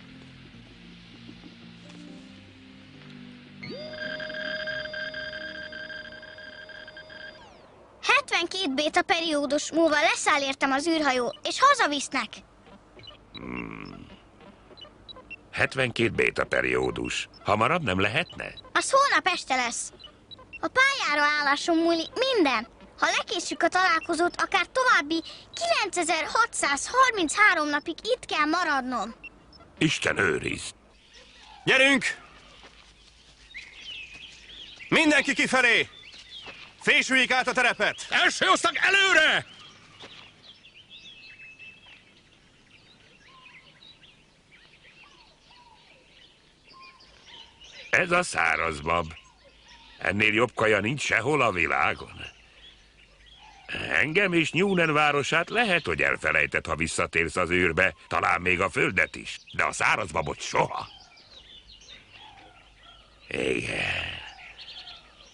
72 béta periódus múlva leszáll értem az űrhajó, és hazavisznek. 72 béta periódus. Hamarabb nem lehetne? Az holnap este lesz. A pályára álláson múlik minden. Ha lekészjük a találkozót, akár további 9633 napig itt kell maradnom. Isten őriz! Gyerünk! Mindenki kifelé! Fésüljék át a terepet! Első osztag előre! Ez a szárazbab. Ennél jobb kaja nincs sehol a világon. Engem és Newnen városát lehet, hogy elfelejtett, ha visszatérsz az űrbe, talán még a földet is, de a szárazbabot soha. Igen.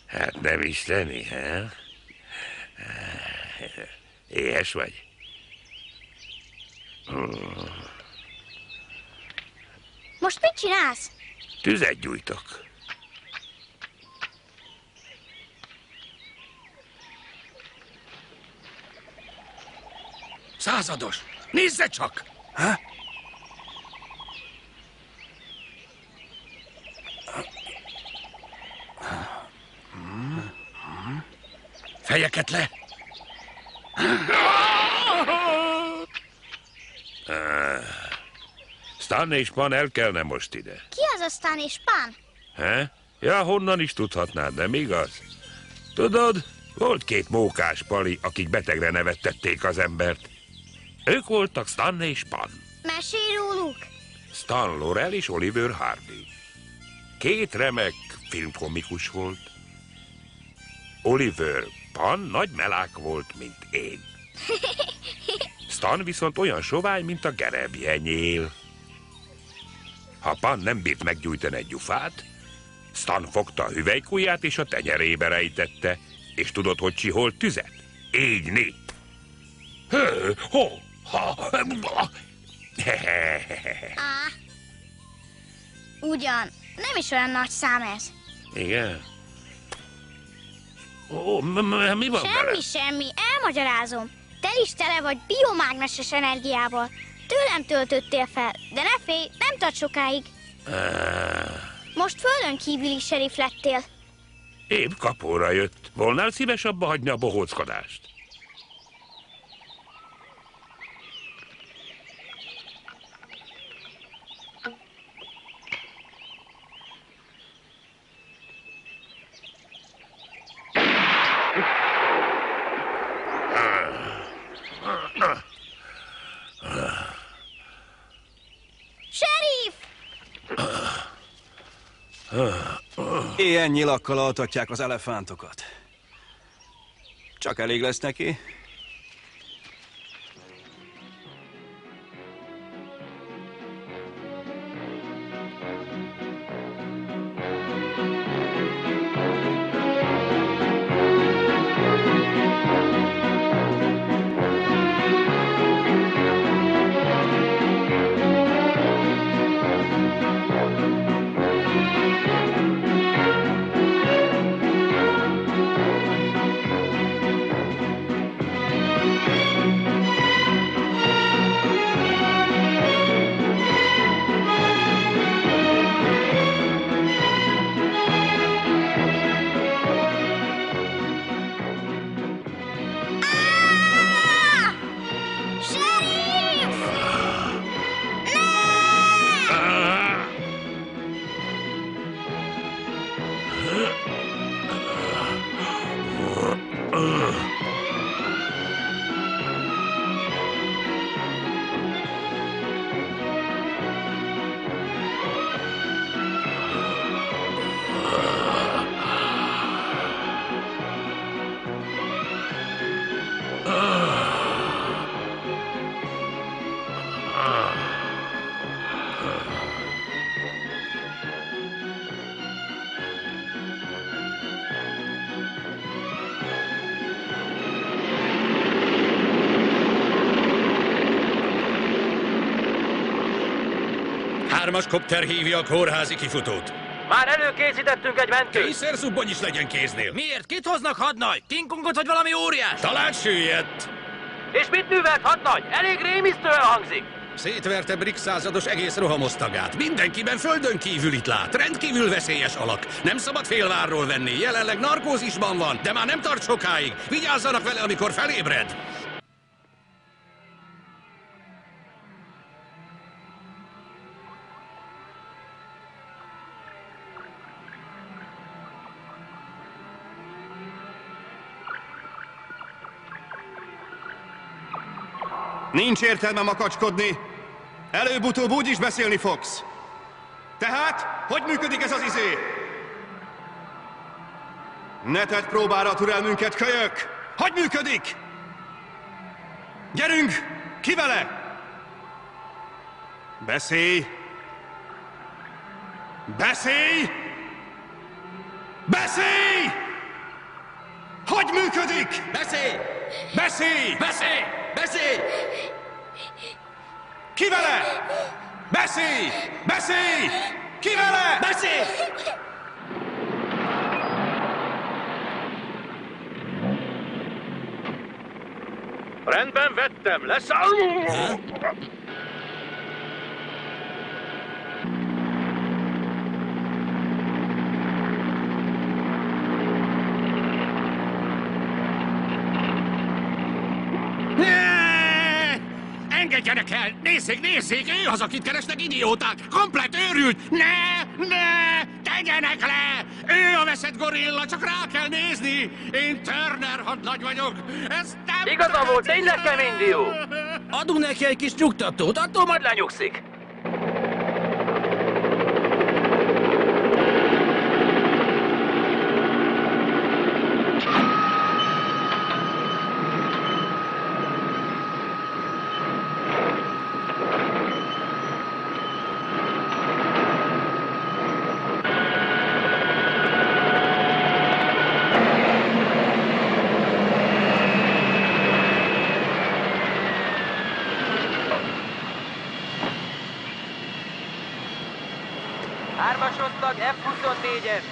Hát nem isteni, he? Éhes vagy? Most mit csinálsz? Tüzet gyújtok. Százados, nézze csak! Ha? Fejeket le! Stan és Pan elkelne most ide. Ki az aztán és Pan? He? Ja, honnan is tudhatnád, nem igaz? Tudod, volt két mókás pali, akik betegre nevettették az embert. Ők voltak Stan és Pan. Mesélj róluk! Stan Laurel és Oliver Hardy. Két remek filmkomikus volt. Oliver Pan nagy melák volt, mint én. Stan viszont olyan sovány, mint a gerebjenyél. Ha Pan nem bírt meggyújtani egy gyufát, Stan fogta a hüvelykujját és a tenyerébe rejtette, és tudod, hogy csiholt tüzet? Égni. Ugyan, nem is olyan nagy szám ez. Igen? Ó, mi van vele? Semmi, elmagyarázom. Te is tele vagy biomágneses energiával. Tőlem töltöttél fel, de ne félj, nem tart sokáig. Most földön kívüli serif lettél. Épp kapóra jött. Volnál szíves abba hagyni a bohóckodást? Serif! Ilyen nyilakkal altatják az elefántokat. Csak elég lesz neki? Hármas kopter hívja a kórházi kifutót. Már előkészítettünk egy mentőt! Kényszerzubbony is legyen kéznél. Miért? Kit hoznak, hadnagy? King Kongot vagy valami óriás? Talán süllyedt. És mit művelt, hadnagy? Elég rémisztően hangzik! Szétverte Brick százados egész rohamosztagát. Mindenkiben földön kívülit lát. Rendkívül veszélyes alak. Nem szabad félvárról venni. Jelenleg narkózisban van, de már nem tart sokáig. Vigyázzanak vele, amikor felébred. Nincs értelme makacskodni. Előbb-utóbb úgy is beszélni fogsz. Tehát, hogy működik ez az izé? Ne tedd próbára a türelmünket, kölyök! Hogy működik? Gyerünk! Ki vele? Beszélj! Beszélj! Beszélj! Hogy működik? Beszélj! Beszélj! Beszélj! Beszélj! Ki vele? Beszélj! Beszélj! Ki vele? Beszélj! Rendben vettem, leszáll! Engedjenek el! Nézzék! Ő az, akit keresnek, idióták! Komplett őrült! Ne! Tegyenek le! Ő a veszett gorilla, csak rá kell nézni! Én Turner hadnagy vagyok! Ez nem... Igaza volt, tényleg kemény dió! Adunk neki egy kis nyugtatót, attól majd lenyugszik.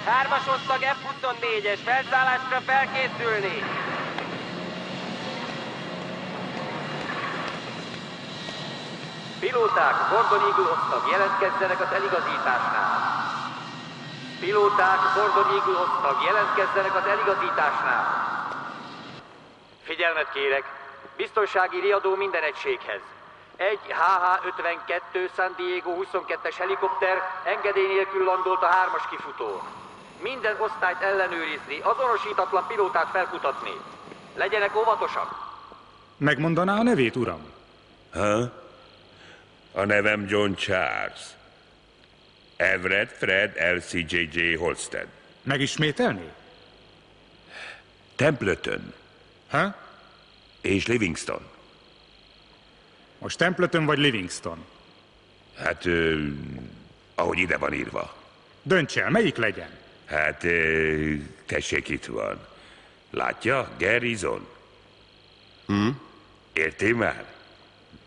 Hármas osztag F-24-es, felszállásra felkészülni! Pilóták, Gordon Eagle osztag, jelentkezzenek az eligazításnál. Pilóták, Gordon Eagle osztag, jelentkezzenek az eligazításnál. Figyelmet kérek! Biztonsági riadó minden egységhez. Egy HH-52 San Diego 22-es helikopter engedély nélkül landolt a 3-as kifutón. Minden osztályt ellenőrizni, azonosítatlan pilótát felkutatni. Legyenek óvatosak! Megmondaná a nevét, uram? Ha? A nevem John Charles. Everett Fred LCJJ Holstead. Megismételni? Templeton. Ha? És Livingston. Most Templeton vagy Livingston? Hát, ahogy ide van írva. Dönts el, melyik legyen? Hát, tessék, itt van. Látja? Garrison. Érti már?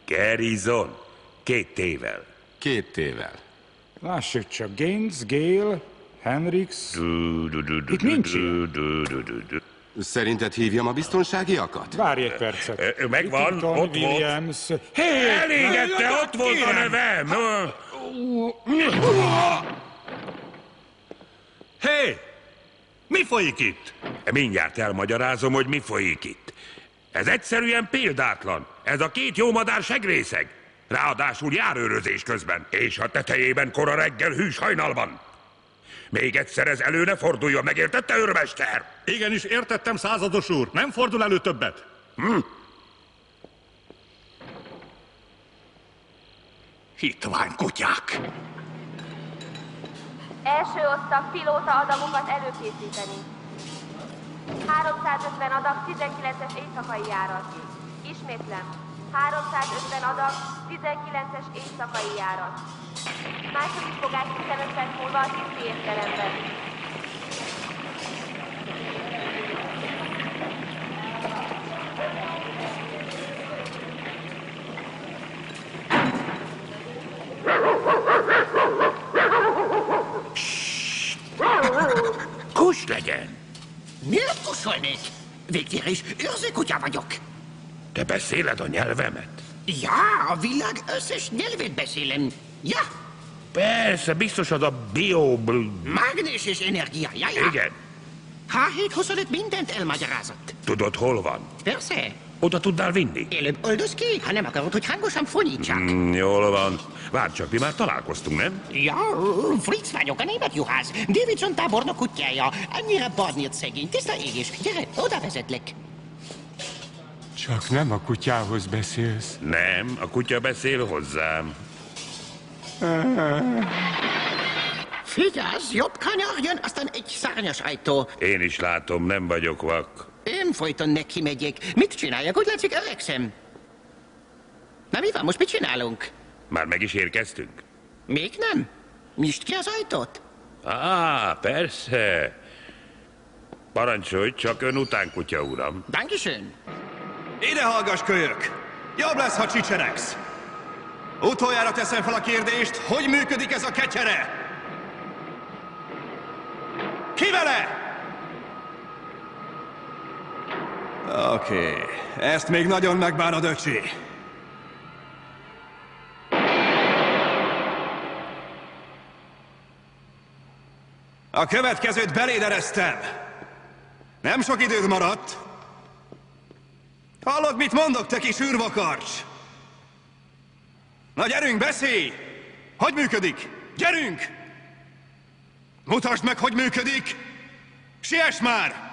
Garrison. 2 T-vel. 2 T-vel. Lássuk csak, Gaines, Gale, Henrix... Itt nincs ilyen. Szerinted hívjam a biztonságiakat? Várj egy percet. Megvan, Hitton, ott Williams. volt. Elégette, ott volt a nevem. Hé! Mi folyik itt? Mindjárt elmagyarázom, hogy mi folyik itt. Ez egyszerűen példátlan. Ez a 2 jó madár segrészeg. Ráadásul járőrözés közben. És a tetejében kora reggel hűs hajnalban. Még egyszer ez elő ne forduljon, megértette, őrmester? Igenis, értettem, százados úr. Nem fordul elő többet. Hitvány kutyák! Első osztag pilóta adagokat előkészíteni. 350 adag 19-es éjszakai járat. Ismétlem. 350 adag 19-es éjszakai járat. Második fogás 15 perc múlva a tiszti étteremben. Miért kussolnék? Végtére is őrzőkutya vagyok. Te beszéled a nyelvemet? Ja, a világ összes nyelvét beszélem. Ja. Persze, biztos az a Mágnes és energia, ja. Igen. H725 mindent elmagyarázott. Tudod, hol van? Persze. Oda tudnál vinni? Előbb oldozz ki, ha nem akarod, hogy hangosan fonyítsak. Jól van. Várj csak, mi már találkoztunk, nem? Ja, Fritz vagyok, a német juhász. Davidson tábornok kutyája. Annyira barnírt szegény, tiszta égés. Gyere, oda vezetlek. Csak nem a kutyához beszélsz. Nem, a kutya beszél hozzám. Figyelsz, jobb kanyar jön, aztán egy szárnyas ajtó. Én is látom, nem vagyok vak. Én folyton neki megyek. Mit csináljak? Úgy látszik, öregszem. Na mi van, most mit csinálunk? Már meg is érkeztünk? Még nem? Nyisd ki az ajtót. Persze. Parancsolj, csak ön után, kutya uram. Dankeschön. Ide hallgass, kölyök! Jobb lesz, ha csicseregsz. Utoljára teszem fel a kérdést, hogy működik ez a ketyere? Ki vele? Oké, ezt még nagyon megbánod, öcsi. A következőt beléd eresztem. Nem sok időd maradt. Hallod, mit mondok, te kis űrvakarcs? Na gyerünk, beszélj! Hogy működik? Gyerünk! Mutasd meg, hogy működik! Siess már!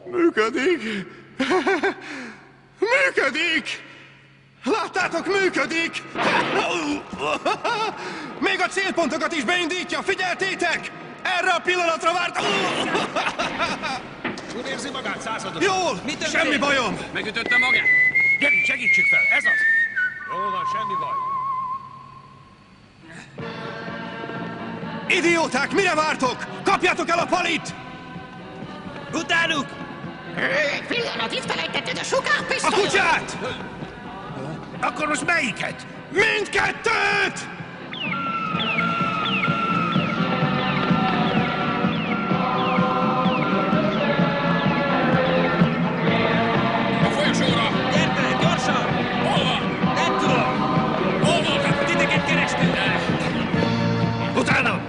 Működik! Működik! Láttátok, működik! Még a célpontokat is beindítja, figyeltétek? Erre a pillanatra várt... Úgy érzi magát, százados? Jól! Semmi bajom! Megütötte magát? Gyerünk, segítsük fel, ez az! Jól van, semmi baj. Idióták, mire vártok? Kapjátok el a palit! Utánuk! Egy pillanat, itt felejtetted a sugárpisztolyot! A kutyát! Akkor most melyiket? Mindkettőt! A folyosóra! Gyertek, gyorsan! Hol van? Nem tudom! Hol voltak? Titeket kerestünk! Utána!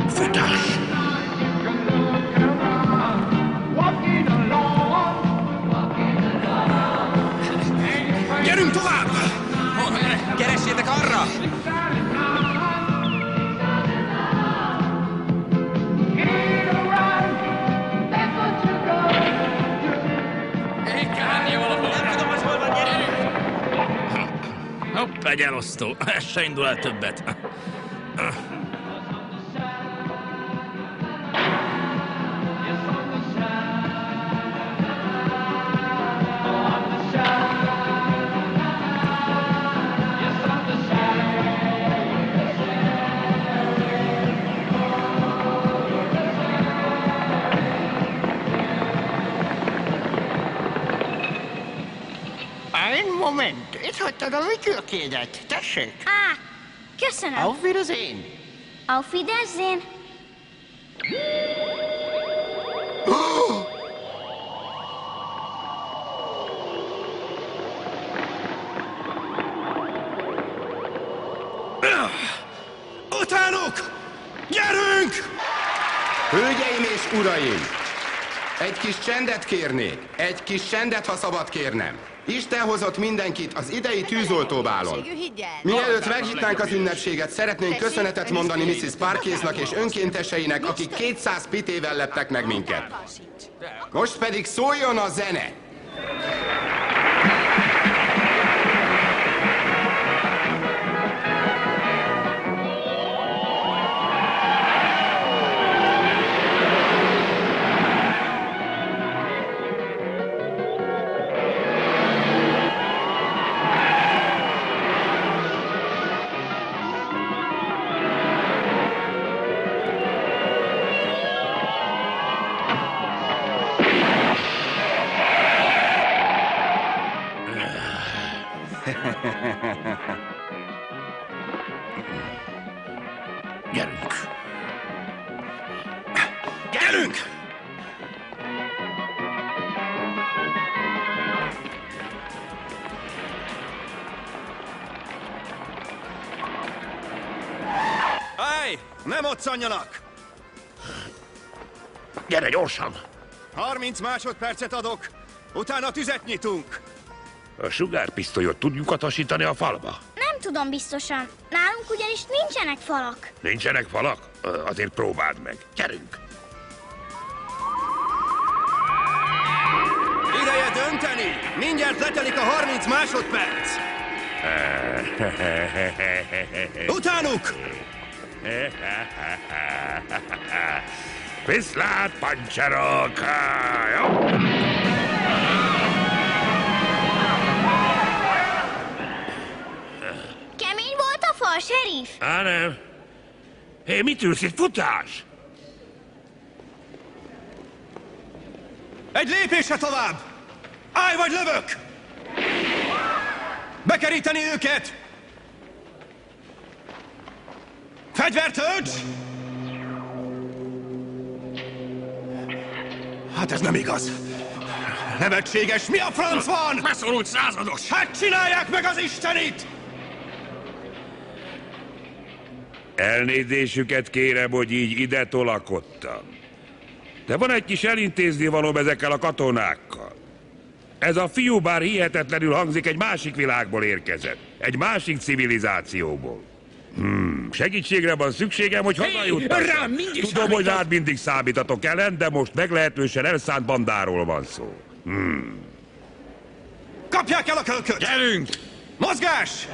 Futás! Gyerünk tovább! Keressétek arra! Hopp, egy elosztó. Ez se indul el többet. Ein Moment, itt hagytad a likőrkédet. Tessék. Köszönöm. Auf Wiedersehen. Auf Wiedersehen. Utánuk! Gyerünk! Hölgyeim és uraim! Egy kis csendet kérnék. Egy kis csendet, ha szabad kérnem. Isten hozott mindenkit az idei tűzoltóbálon. Mielőtt megnyitnánk az ünnepséget, szeretnénk köszönetet mondani Mrs. Parkinsnak és önkénteseinek, akik 200 pitével leptek meg minket. Most pedig szóljon a zene! Gyerünk! Gyerünk! Állj! Ne moccanjanak! Gyere gyorsan! 30 másodpercet adok, utána tüzet nyitunk. A sugárpisztolyot tudjuk utasítani a falba? Nem tudom biztosan. Nálunk ugyanis nincsenek falak. Nincsenek falak? Azért próbáld meg. Gyerünk! Ideje dönteni! Mindjárt letelik a 30 másodperc! Utánuk! Viszlát, pancserok! Jó? Kemény volt a fal, serif? Á, nem. Hé, mit ülsz itt? Futás! Egy lépésre tovább! Állj vagy lövök! Bekeríteni őket! Fegyvert ölts! Hát ez nem igaz. Nevetséges, mi a franc van? Beszorult százados! Hát csinálják meg az istenit! Elnézésüket kérem, hogy így ide tolakodtam. De van egy kis elintézni valóm ezekkel a katonákkal. Ez a fiú bár hihetetlenül hangzik, egy másik világból érkezett. Egy másik civilizációból. Segítségre van szükségem, hogy hazajuttassak. Tudom, hogy rád mindig számítatok, Ellen, de most meglehetősen elszánt bandáról van szó. Kapják el a kölköt! Gyerünk! Mozgás!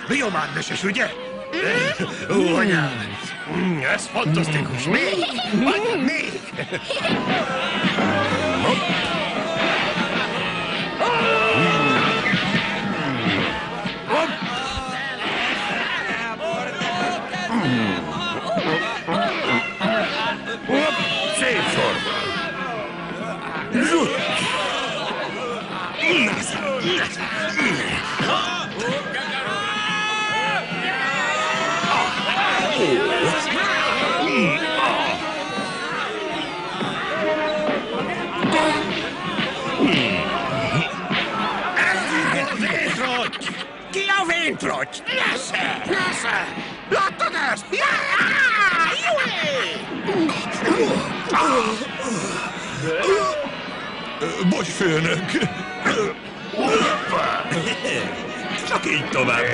Biomágneses, ugye? Ó, anyám! Ez fantasztikus! Még! Vagy még! Szép sorban! Ki a véntrotty? Nesze! Nesze! Láttad ezt? Bocs, főnök! Csak így tovább.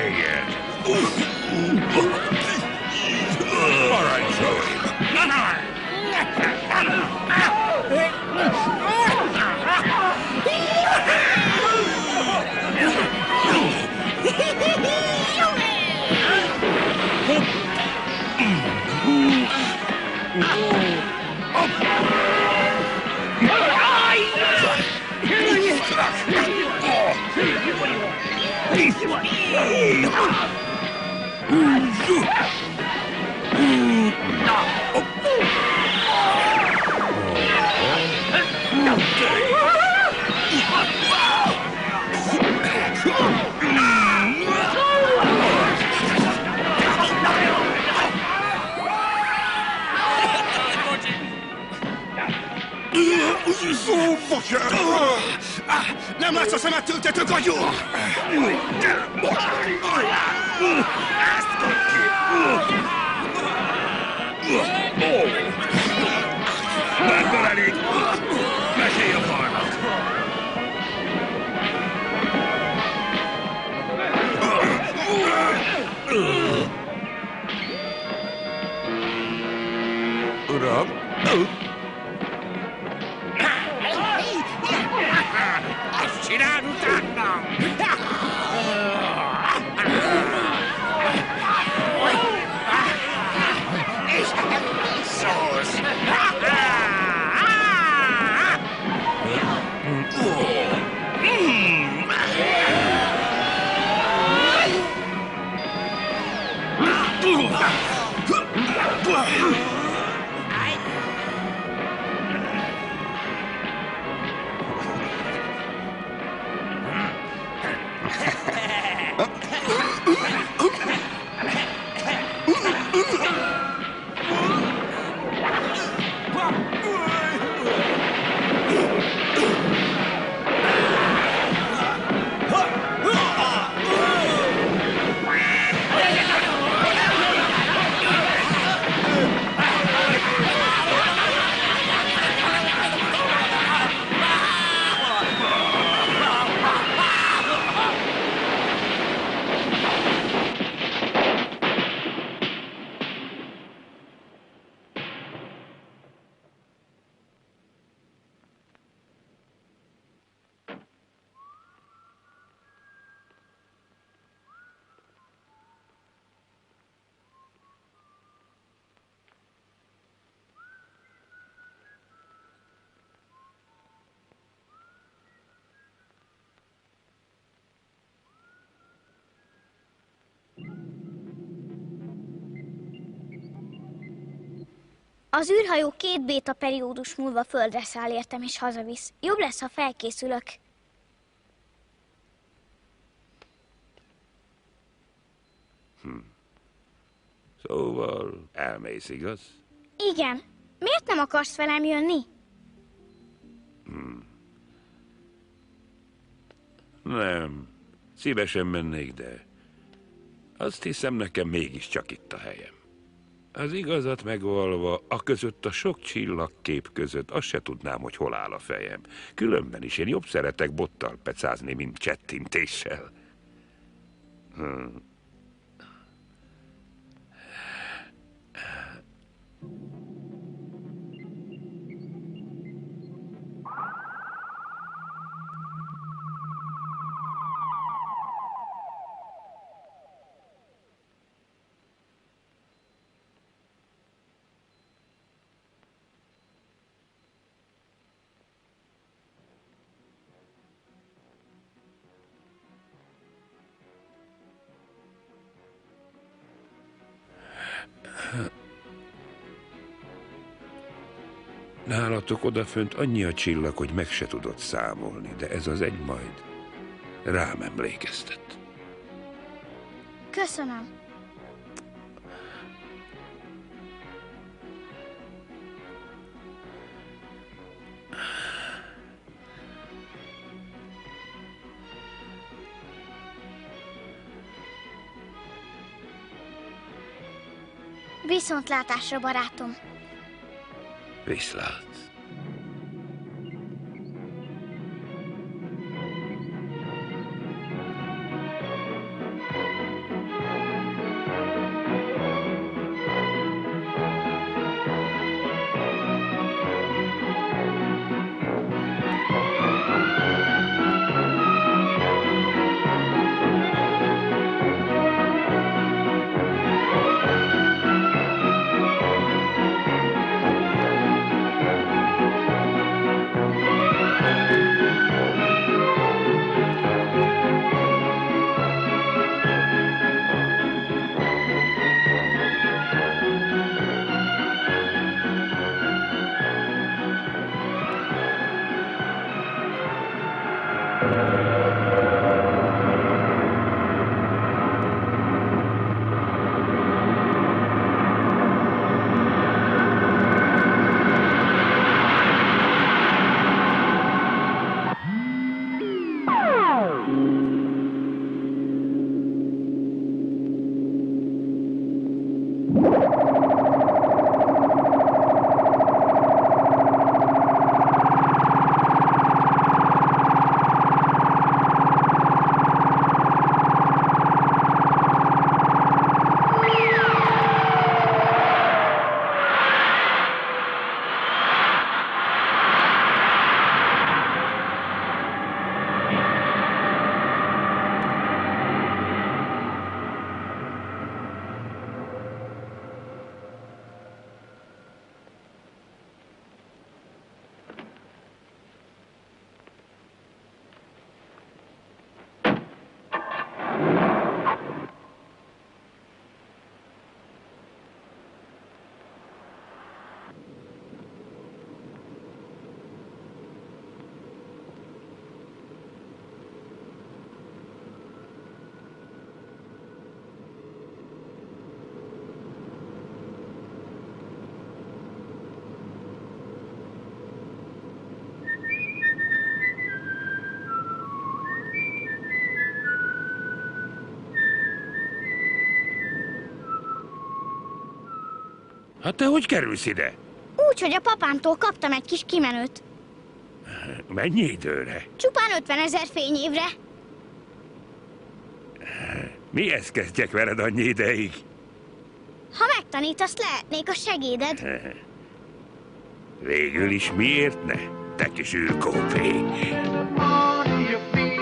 Parancsolj! Nem látsz a szemet tültető gagyó! Ezt kap ki! Ebből elég! Mesélj a falnak! Az űrhajó 2 béta periódus múlva földre száll értem és hazavisz. Jobb lesz, ha felkészülök. Szóval elmész, igaz? Igen. Miért nem akarsz velem jönni? Nem. Szívesen mennék, de azt hiszem, nekem mégiscsak itt a helyem. Az igazat megvalva, a sok csillagkép között azt se tudnám, hogy hol áll a fejem. Különben is én jobb szeretek bottal pecázni, mint csettintéssel. Nálatok odafönt annyi a csillag, hogy meg se tudod számolni, de ez az egy majd rám emlékeztet. Köszönöm. Viszontlátásra, barátom. Viszlát. Hát te hogy kerülsz ide? Úgy, hogy a papámtól kaptam egy kis kimenőt. Mennyi időre? Csupán 50 000 fényévre. Mihez kezdjek veled annyi ideig? Ha megtanítasz, lehetnék a segéded. Végül is miért ne? Te kis űrkópé. On your feet.